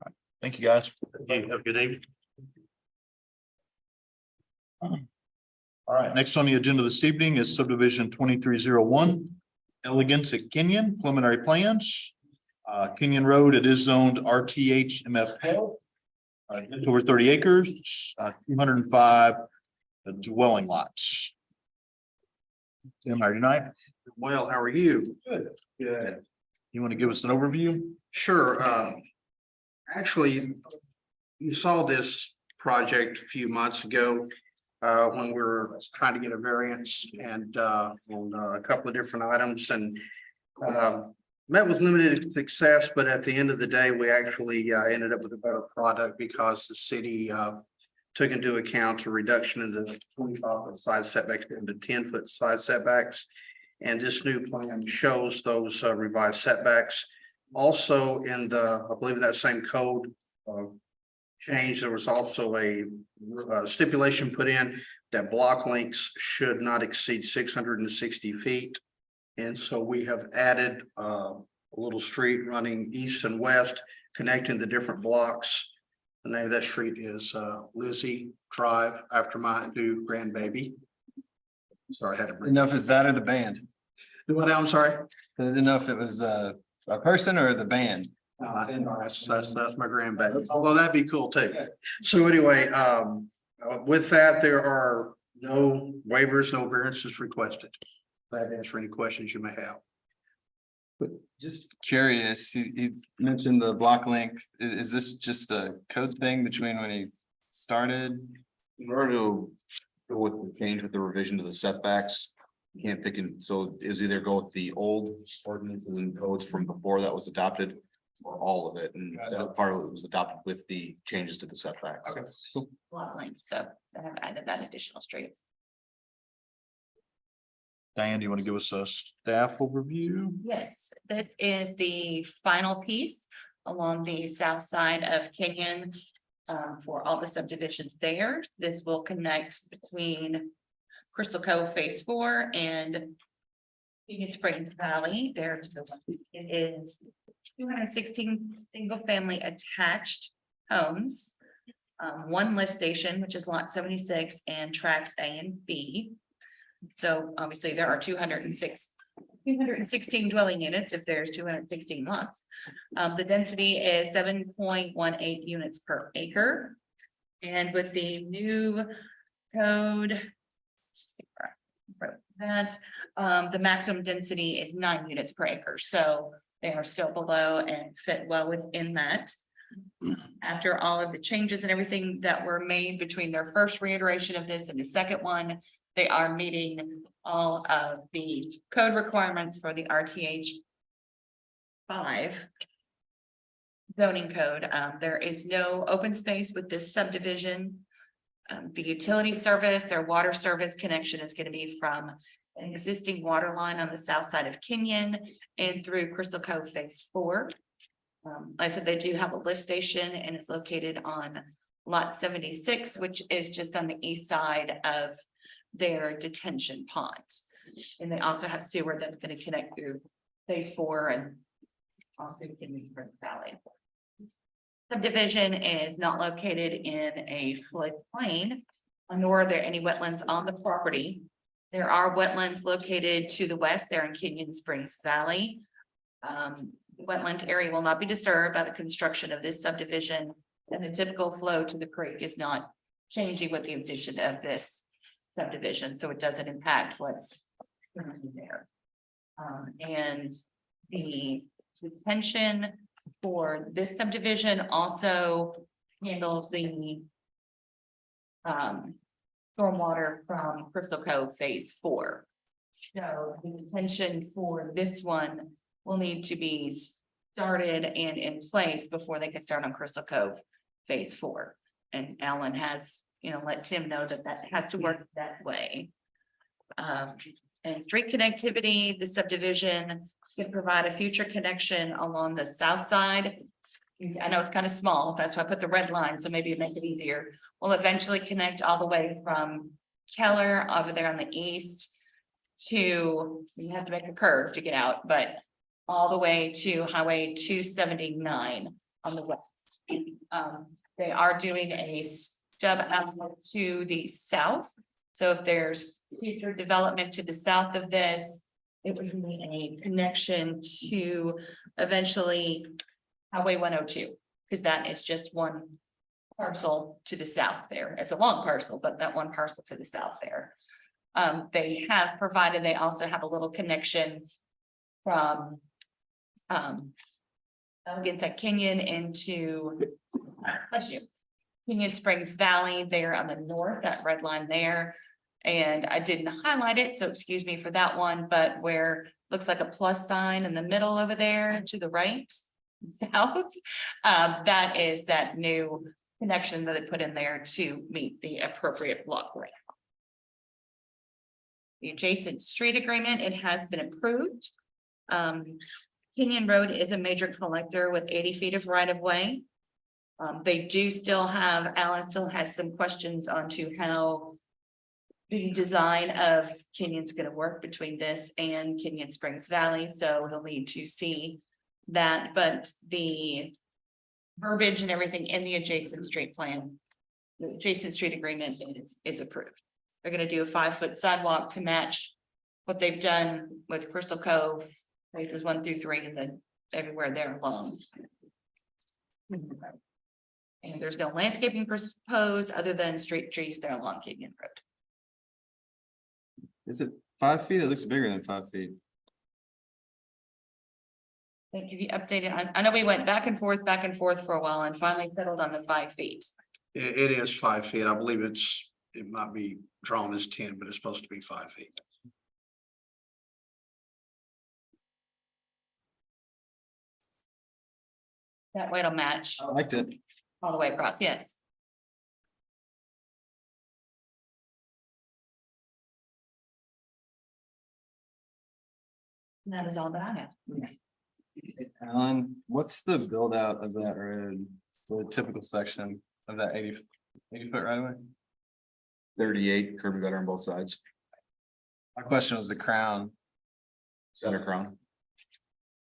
All right, thank you, guys. Have a good evening. All right, next on the agenda this evening is subdivision 2301, Elegance at Kenyon, preliminary plans. Kenyon Road, it is zoned RTH MFL. Just over 30 acres, 205 dwelling lots. Tim, how are you tonight? Well, how are you? Good. Good. You want to give us an overview? Sure. Actually, you saw this project a few months ago when we were trying to get a variance and on a couple of different items and met with limited success, but at the end of the day, we actually ended up with a better product because the city took into account a reduction in the 25-foot side setbacks down to 10-foot side setbacks. And this new plan shows those revised setbacks. Also in the, I believe that same code change, there was also a stipulation put in that block lengths should not exceed 660 feet. And so we have added a little street running east and west, connecting the different blocks. The name of that street is Lizzie Drive, after my new grandbaby. Sorry, I had to Didn't know if it's that or the band. What? I'm sorry. I didn't know if it was a person or the band. That's my grandbaby, although that'd be cool too. So anyway, with that, there are no waivers, no variances requested. That answer any questions you may have. Just curious, you mentioned the block length. Is this just a code thing between when he started? In order to go with the change with the revision to the setbacks, you can't pick and so is either go with the old ordinances and codes from before that was adopted or all of it. And that part of it was adopted with the changes to the setbacks. Okay. Lot length, so I have added that additional street. Diane, do you want to give us a staff overview? Yes, this is the final piece along the south side of Kenyon for all the subdivisions there. This will connect between Crystal Cove Phase 4 and Union Springs Valley. There to the left. It is 216 single-family attached homes. One lift station, which is lot 76, and tracks A and B. So obviously there are 216 dwelling units if there's 216 lots. The density is 7.18 units per acre. And with the new code, that the maximum density is 9 units per acre. So they are still below and fit well within that. After all of the changes and everything that were made between their first reiteration of this and the second one, they are meeting all of the code requirements for the RTH 5 zoning code. There is no open space with this subdivision. The utility service, their water service connection is going to be from an existing water line on the south side of Kenyon and through Crystal Cove Phase 4. Like I said, they do have a lift station and it's located on lot 76, which is just on the east side of their detention pond. And they also have sewer that's going to connect through Phase 4 and on through Kenyon Springs Valley. Subdivision is not located in a floodplain, nor are there any wetlands on the property. There are wetlands located to the west there in Kenyon Springs Valley. The wetland area will not be disturbed by the construction of this subdivision, and the typical flow to the creek is not changing with the addition of this subdivision, so it doesn't impact what's currently there. And the detention for this subdivision also handles the stormwater from Crystal Cove Phase 4. So the intention for this one will need to be started and in place before they can start on Crystal Cove Phase 4. And Alan has, let Tim know that that has to work that way. And street connectivity, the subdivision could provide a future connection along the south side. I know it's kind of small, that's why I put the red line, so maybe it make it easier. We'll eventually connect all the way from Keller over there on the east to, you have to make a curve to get out, but all the way to Highway 279 on the west. They are doing a stub out to the south. So if there's future development to the south of this, it would be a connection to eventually Highway 102, because that is just one parcel to the south there. It's a long parcel, but that one parcel to the south there. They have provided, they also have a little connection from Elegance at Kenyon into Kenyon Springs Valley there on the north, that red line there. And I didn't highlight it, so excuse me for that one, but where looks like a plus sign in the middle over there to the right, south, that is that new connection that they put in there to meet the appropriate block rate. The adjacent street agreement, it has been approved. Kenyon Road is a major collector with 80 feet of right of way. They do still have, Alan still has some questions onto how the design of Kenyon's going to work between this and Kenyon Springs Valley, so he'll need to see that, but the verbiage and everything in the adjacent street plan, the adjacent street agreement is approved. They're going to do a 5-foot sidewalk to match what they've done with Crystal Cove, phases 1 through 3, and then everywhere there along. And there's no landscaping proposed other than street trees there along Kenyon Road. Is it 5 feet? It looks bigger than 5 feet. Thank you. You updated. I know we went back and forth for a while and finally settled on the 5 feet. It is 5 feet. I believe it might be drawn as 10, but it's supposed to be 5 feet. That way it'll match I liked it. all the way across. Yes. And that is all that I have. Alan, what's the build out of that road? The typical section of that 80 foot right away? 38 curb and gutter on both sides, My question was the crown. center crown.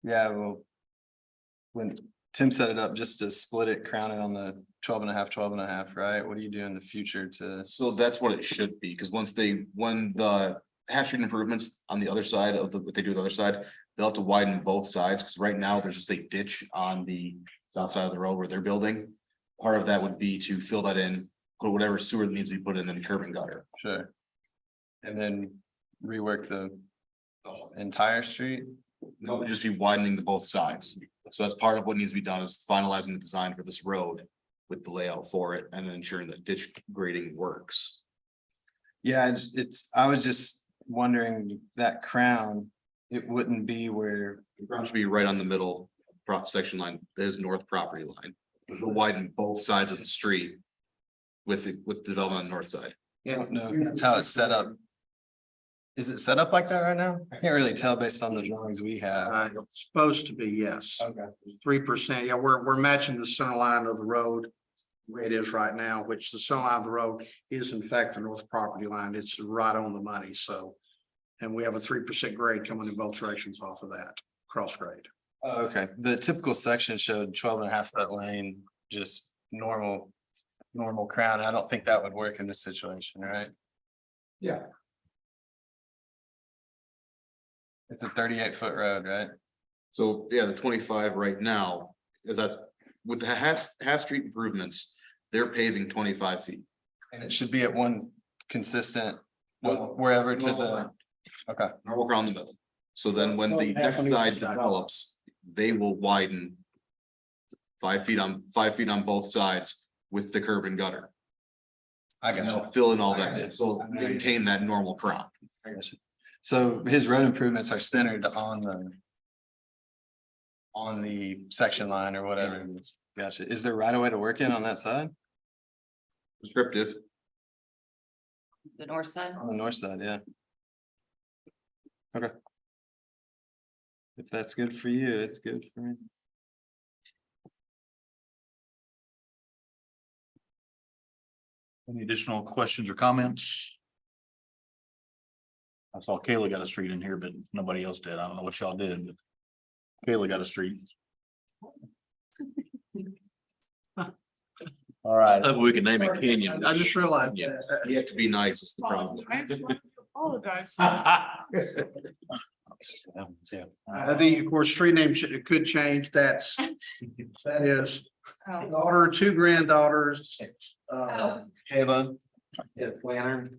Yeah, well. When Tim set it up just to split it, crown it on the 12 and a half, right? What do you do in the future to? So that's what it should be, because when the half street improvements on the other side of what they do on the other side, they'll have to widen both sides, because right now there's just a ditch on the south side of the road where they're building. Part of that would be to fill that in, put whatever sewer that needs to be put in, then curb and gutter. Sure. And then rework the entire street? No, it'd just be widening the both sides. So that's part of what needs to be done, is finalizing the design for this road with the layout for it and ensuring that ditch grading works. Yeah, I was just wondering that crown, it wouldn't be where, The ground should be right on the middle section line, there's north property line. We'll widen both sides of the street with development on the north side. I don't know if that's how it's set up. Is it set up like that right now? I can't really tell based on the drawings we have. It's supposed to be, yes. Okay. 3%. Yeah, we're matching the center line of the road the way it is right now, which the center line of the road is in fact the north property line. It's right on the money, so. And we have a 3% grade coming in both directions off of that cross grade. Oh, okay. The typical section showed 12 and a half foot lane, just normal crown. I don't think that would work in this situation, right? Yeah. It's a 38-foot road, right? So, yeah, the 25 right now, is that's with the half street improvements, they're paving 25 feet. And it should be at one consistent, wherever to the, okay. Normal ground in the middle. So then when the next side develops, they will widen 5 feet on both sides with the curb and gutter. I got you. Fill in all that, so maintain that normal crop. I got you. So his road improvements are centered on the section line or whatever it is. Gotcha. Is there right of way to work in on that side? Descriptive. The north side. On the north side, yeah. Okay. If that's good for you, it's good for me. Any additional questions or comments? I saw Kayla got a street in here, but nobody else did. I don't know what y'all did, but Kayla got a street. All right. We can name it Canyon. I just realized. Yeah. You have to be nice, is the problem. Apologize. I think, of course, street name could change. That is daughter, two granddaughters. Kayla. Yeah, planner.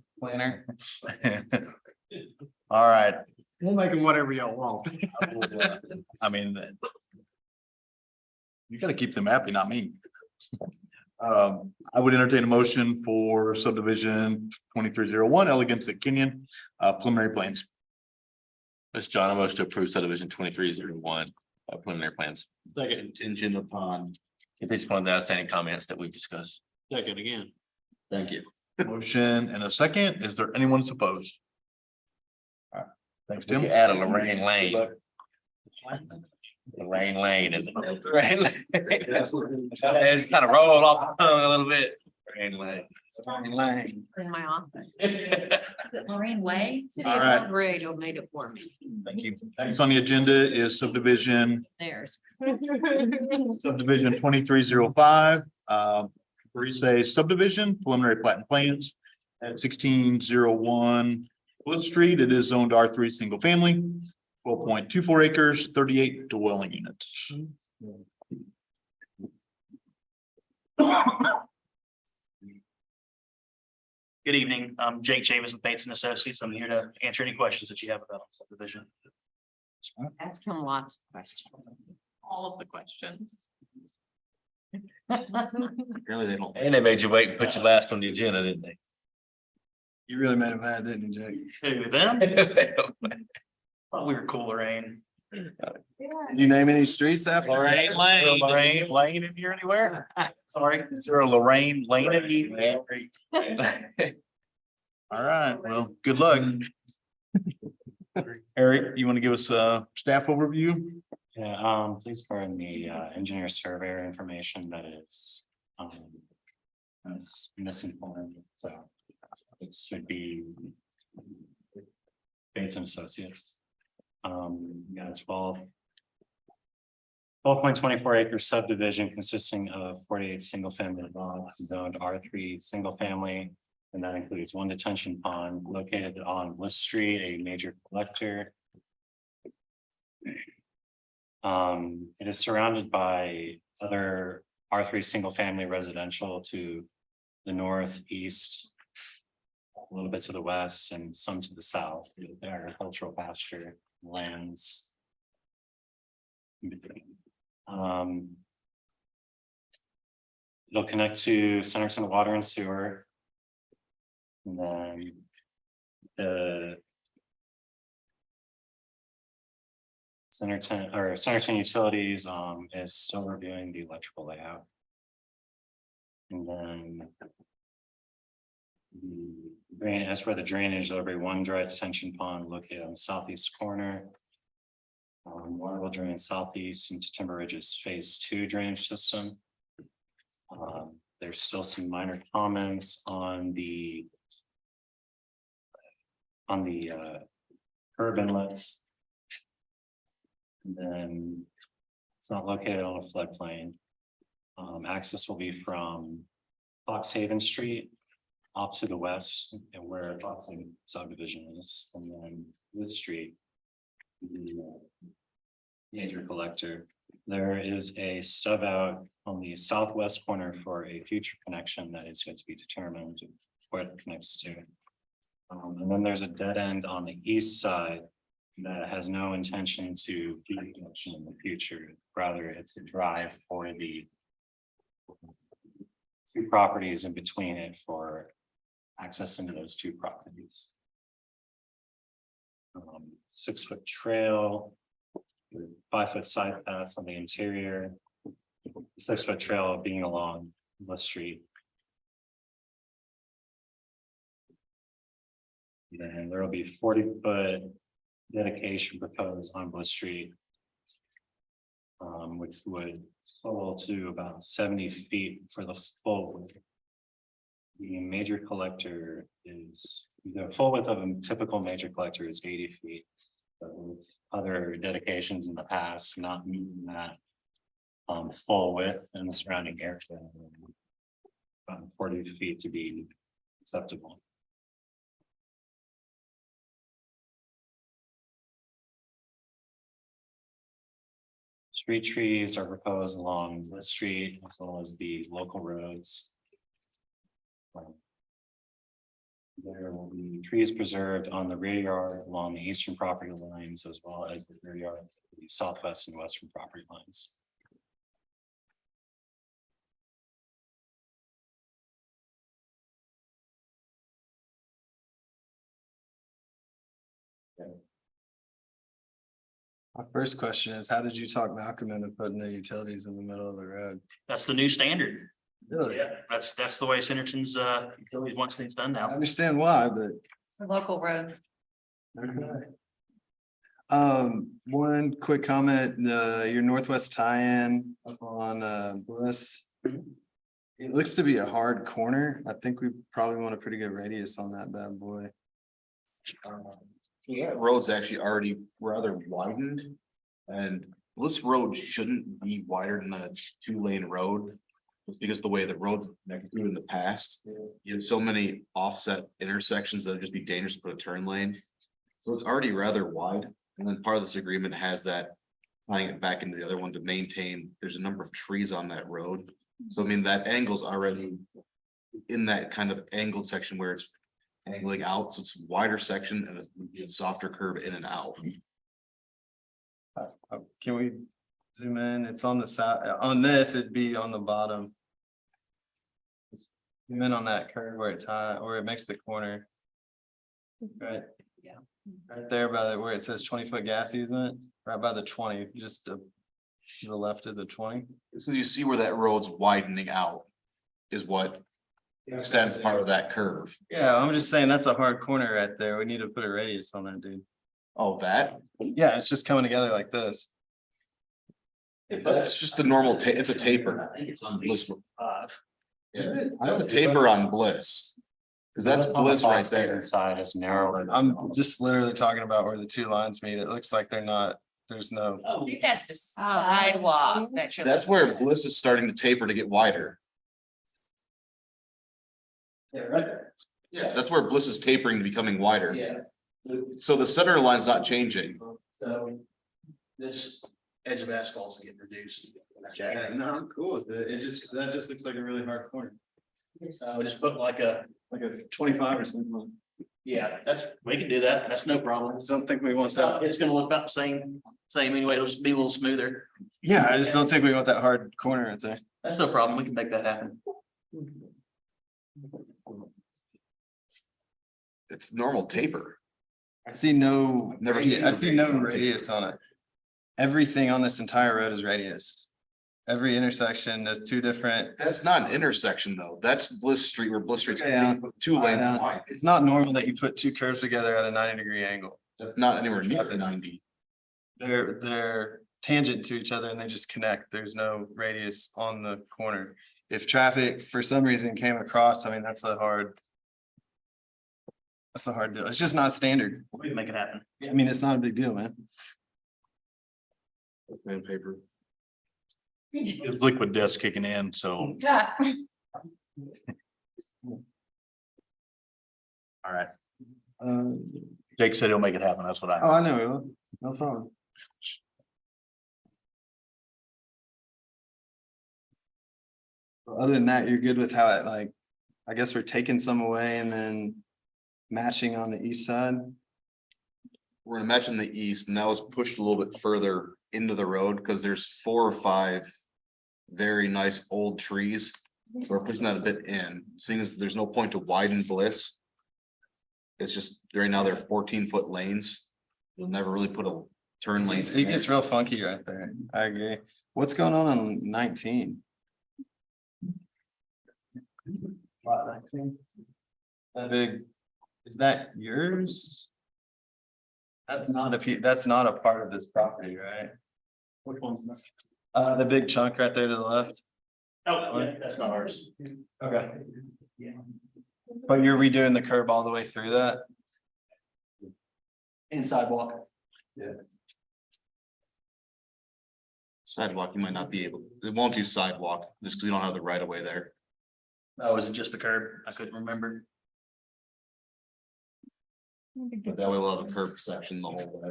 All right. We'll make them whatever y'all want. I mean. You gotta keep them happy, not me. I would entertain a motion for subdivision 2301 Elegance at Kenyon, preliminary plans. That's John, I'm supposed to approve subdivision 2301, preliminary plans. Contingent upon. If it's one of the outstanding comments that we've discussed. Second again. Thank you. Motion and a second. Is there anyone opposed? All right, thanks, We Tim. could add a Lorraine Lane. Lorraine Lane and. Lorraine Lane. It's kind of rolled off the tongue a little bit. Lorraine Lane. In my office. Is it Lorraine Way? City All of right. El Dorado made it for me. Thank you. Next on the agenda is subdivision Theirs. 2305. Where you say subdivision preliminary plat and plans at 1601 Wood Street. It is zoned R3 single family, 12.24 acres, 38 dwelling units. Good evening. I'm Jake Chavis with Bates and Associates. I'm here to answer any questions that you have about subdivision. Ask him lots of questions. All of the questions. Really, they don't. And they made you wait and put you last on the agenda, didn't they? You really made it bad, didn't you, Jake? Who, them? Thought we were cool, Lorraine. Did you name any streets after? Lorraine Lane. Lorraine Lane in here anywhere? Sorry. Is there a Lorraine Lane in here? All right, well, good luck. Eric, you want to give us a staff overview? Yeah, please burn the engineer surveyor information that is that's misinformed, so it should be Bates and Associates. Yeah, 12.24 acre subdivision consisting of 48 single family lots zoned R3 single family. And that includes one detention pond located on Bliss Street, a major collector. It is surrounded by other R3 single family residential to the north, east, a little bit to the west, and some to the south. The agricultural pasture lands in between. It'll connect to Centerton Water and Sewer. And then the Centerton Utilities is still reviewing the electrical layout. And then the drain, as for the drainage, there'll be one dry detention pond located on the southeast corner. Water will drain southeast into Timber Ridge's phase 2 drainage system. There's still some minor comments on the curb inlets. And then it's not located on a floodplain. Access will be from Fox Haven Street up to the west and where Fox Haven subdivision is, and then this street, the major collector. There is a stub out on the southwest corner for a future connection that is going to be determined where it connects to. And then there's a dead end on the east side that has no intention to be a connection in the future. Rather, it's a drive for the two properties in between it for access into those two properties. 6-foot trail, with 5-foot side paths on the interior. 6-foot trail being along the street. Then there will be 40-foot dedication proposed on Bliss Street. Which would total to about 70 feet for the full width. The major collector is, the full width of a typical major collector is 80 feet. But with other dedications in the past, not meeting that. Full width in the surrounding area. 40 feet to be acceptable. Street trees are proposed along the street as well as the local roads. There will be trees preserved on the rear yard along the eastern property lines as well as the rear yards, the southwest and western property lines. My first question is, how did you talk Malcolm into putting the utilities in the middle of the road? That's the new standard. Really? Yeah, that's the way Centerton's utilities wants things done I now. understand why, but. For local roads. Okay. One quick comment, your northwest tie-in up on Bliss. It looks to be a hard corner. I think we probably want a pretty good radius on that bad boy. Yeah, road's actually already rather widened. And Bliss Road shouldn't be wider than the 2-lane road. Just because the way the road's connected through in the past, you have so many offset intersections that would just be dangerous to put a turn lane. So it's already rather wide, and then part of this agreement has that tying it back into the other one to maintain, there's a number of trees on that road. So I mean, that angle's already in that kind of angled section where it's angling out, so it's a wider section and a softer curve in and out. Can we zoom in? It's on the side, on this, it'd be on the bottom. Zoom in on that curve where where it makes the corner. Right. Yeah. Right there by where it says 20-foot gas easement, right by the 20, just to the left of the 20. It's because you see where that road's widening out is what extends part of that curve. Yeah, I'm just saying that's a hard corner right there. We need to put a radius on that, dude. Oh, that? Yeah, it's just coming together like this. That's just the normal, it's a taper. I think it's on Bliss. five. Yeah, that's a taper on Bliss. Cause that's Bliss right there. Side is narrower. I'm just literally talking about where the two lines meet. It looks like they're not, there's no. I think that's the sidewalk that you're. That's where Bliss is starting to taper to get wider. Yeah, right there. Yeah, that's where Bliss is tapering to becoming wider. Yeah, So the center line's not changing. so this edge of asphalt's getting reduced. Yeah, no, I'm cool with it. That just looks like a really hard corner. So just put like a 25 or something. Yeah, we can do that. That's no problem. I don't think we want that. It's gonna look about the same anyway. It'll just be a little smoother. Yeah, I just don't think we want that hard corner right there. That's no problem. We can make that happen. It's normal taper. I see no, Never seen I see no radius. radius on it. Everything on this entire road is radius. Every intersection, the two different. That's not an intersection though. That's Bliss Street where Bliss Street's Yeah. 2-lane. It's not normal that you put two curves together at a 90-degree angle. That's not anywhere near the 90. They're tangent to each other and they just connect. There's no radius on the corner. If traffic for some reason came across, I mean, that's a hard deal. It's just not standard. We can make it happen. I mean, it's not a big deal, man. Man paper. It's liquid dust kicking in, so. Yeah. All right. Jake said he'll make it happen. That's what Oh, I. I know, we will. No problem. Other than that, you're good with how it like, I guess we're taking some away and then matching on the east side. We're gonna match in the east and that was pushed a little bit further into the road because there's 4 or 5 very nice old trees. We're pushing that a bit in, seeing as there's no point to widen Bliss. It's just, right now they're 14-foot lanes. You'll never really put a turn lane. It gets real funky right there. I agree. What's going on 19? Lot 19? That big, is that yours? That's not that's not a part of this property, right? Which one's that? The big chunk right there to the left. Oh, yeah, that's not ours. Okay. Yeah. But you're redoing the curb all the way through that? And sidewalk. Sidewalk, you might not be able, it won't do sidewalk, just because we don't have the right of way there. Oh, is it just the curb? I couldn't remember. But that way we'll have a curb section the whole way.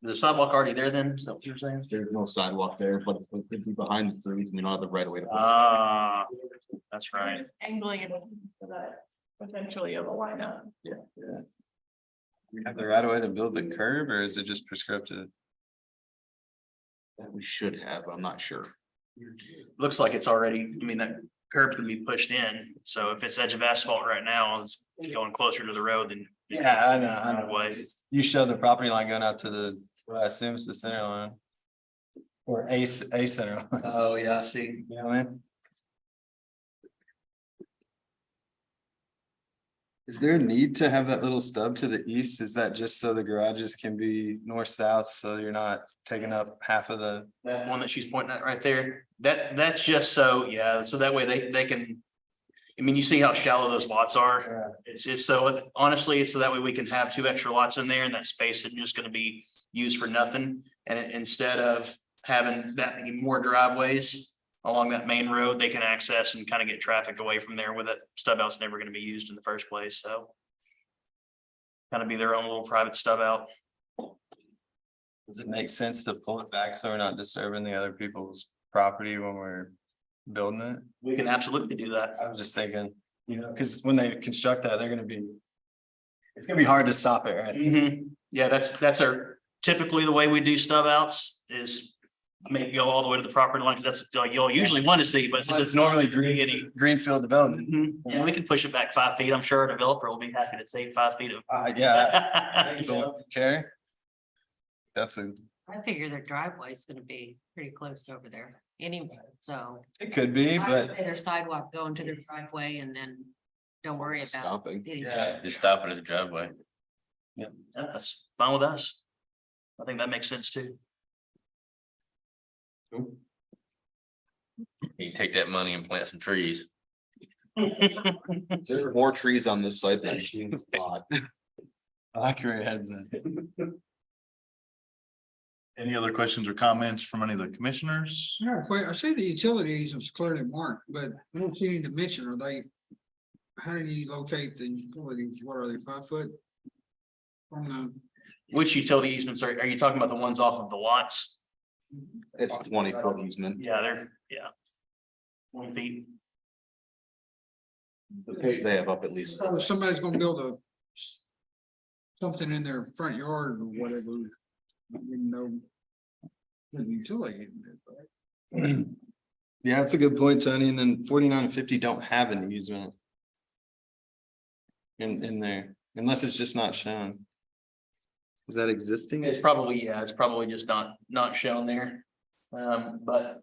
Is the sidewalk already there then? Is that what you're saying? There's no sidewalk there, but it could be behind the trees, we don't have the right of way. to put it. Ah, that's We're right. just angling it so that potentially it'll line up. We have the right of way to build the curb, or is it just prescriptive? That we should have, I'm not sure. Looks like it's already, I mean, that curb's gonna be pushed in, so if it's edge of asphalt right now, it's going closer to the road than. Yeah, I know, I know. Way. You show the property line going up to the, what I assume is the center line. Or a center line, Oh, yeah, I see. you know what I mean? Is there a need to have that little stub to the east? Is that just so the garages can be north-south, so you're not taking up half of the? That one that she's pointing at right there, that's just so, yeah, so that way they can. I mean, you see how shallow those lots are? It's just so, honestly, it's so that way we can have 2 extra lots in there and that space is just gonna be used for nothing. And instead of having that many more driveways along that main road, they can access and kind of get traffic away from there with it. Stub out's never gonna be used in the first place, so. Kind of be their own little private stub out. Does it make sense to pull it back so we're not disturbing the other people's property when we're building it? We can absolutely do that. I was just thinking, you know, because when they construct that, they're gonna be. It's gonna be hard to stop it, right? Mhm. Yeah, that's our, typically the way we do stub outs is maybe go all the way to the property line, because that's like you'll usually want to see, but since It's normally any. greenfield development. And we can push it back 5 feet. I'm sure our developer will be happy to save 5 feet of. Yeah. It's a care. That's a, I figure their driveway's gonna be pretty close over there anyway, so. it could be, I would but say their sidewalk going to their driveway and then don't worry about. Stopping. getting- yeah, Just stop it at the driveway. Yeah, that's fine with us. I think that makes sense too. You can take that money and plant some trees. There are more trees on this site than you thought. I like where your head's at. Any other questions or comments from any of the commissioners? Yeah, quite, I see the utilities is clearly marked, but I don't see any dimension. Are they? How do you locate the utilities? What are they, 5 foot? From the, Which utility easements are you talking about, the ones off of the lots? It's 20-foot easement. Yeah, they're, 20 feet. They have up at least. so if somebody's gonna build a. Something in their front yard or whatever. You know. The utility. in it, right? Yeah, that's a good point, Tony. And then 49 and 50 don't have an easement. In there, unless it's just not shown. Is that existing? It's probably, it's probably just not shown there. But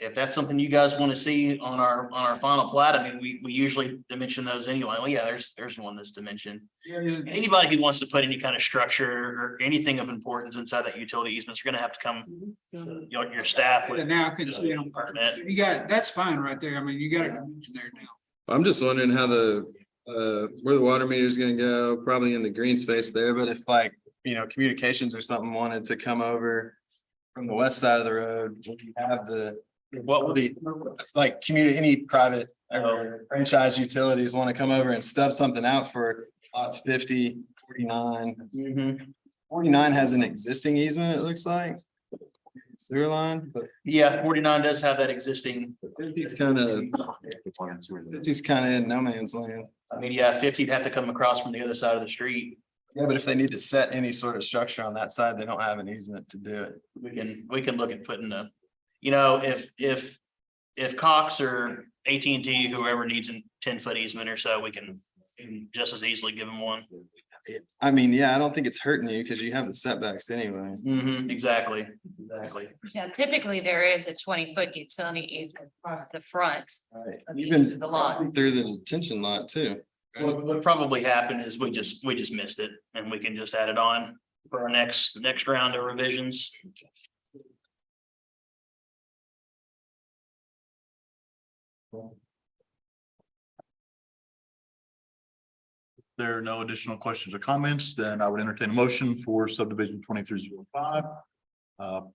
if that's something you guys want to see on our final plat, I mean, we usually dimension those anyway. Well, yeah, there's one that's dimensioned. Yeah, yeah. Anybody who wants to put any kind of structure or anything of importance inside that utility easement is gonna have to come to your staff with. And now I can see them. Permit. You got, that's fine right there. I mean, you got a dimension there now. I'm just wondering how where the water meter is gonna go, probably in the green space there, but if like, you know, communications or something wanted to come over. From the west side of the road, would you have what would it's like any private or franchise utilities want to come over and stub something out for lots 50, 49. 49 has an existing easement, it looks like. Sewer line, but Yeah, 49 does have that existing. it's kind of in no man's land. I mean, yeah, 50'd have to come across from the other side of the street. Yeah, but if they need to set any sort of structure on that side, they don't have an easement to do it. We can look at putting if if Cox or AT&T, whoever needs a 10-foot easement or so, we can just as easily give them one. I mean, yeah, I don't think it's hurting you because you have the setbacks anyway. Exactly. Now, typically, there is a 20-foot utility easement across the front. of Even The lot. through the detention lot too. What probably happened is we just missed it and we can just add it on for our next round of revisions. There are no additional questions or comments, then I would entertain a motion for subdivision 2305.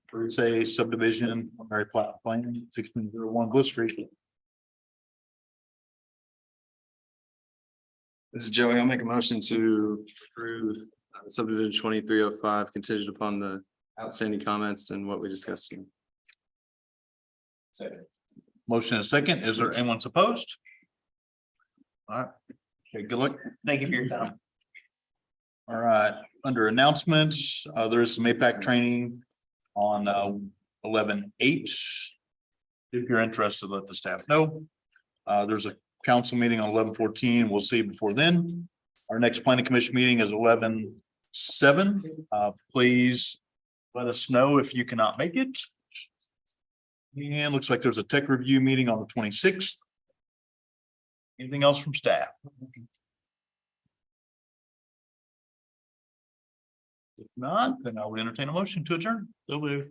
Per se subdivision, Mary Plat Plan, 1601 Bliss Street. This is Joey. I'll make a motion to approve subdivision 2305 contingent upon the outstanding comments and what we discussed. Motion and a second. Is there anyone opposed? All right. Okay, good luck. Thank you for your time. All right, under announcements, there is some APAC training on 11/8. If you're interested, let the staff know. There's a council meeting on 11/14. We'll see you before then. Our next planning commission meeting is 11/7. Please let us know if you cannot make it. And looks like there's a tech review meeting on the 26th. Anything else from staff? If not, then I would entertain a motion to adjourn. So moved.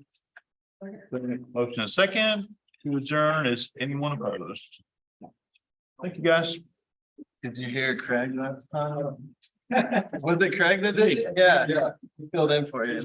Motion and second to adjourn. Is anyone opposed? Thank you, guys. Did you hear Craig last time? Was it Craig that did? Yeah. He filled in for you.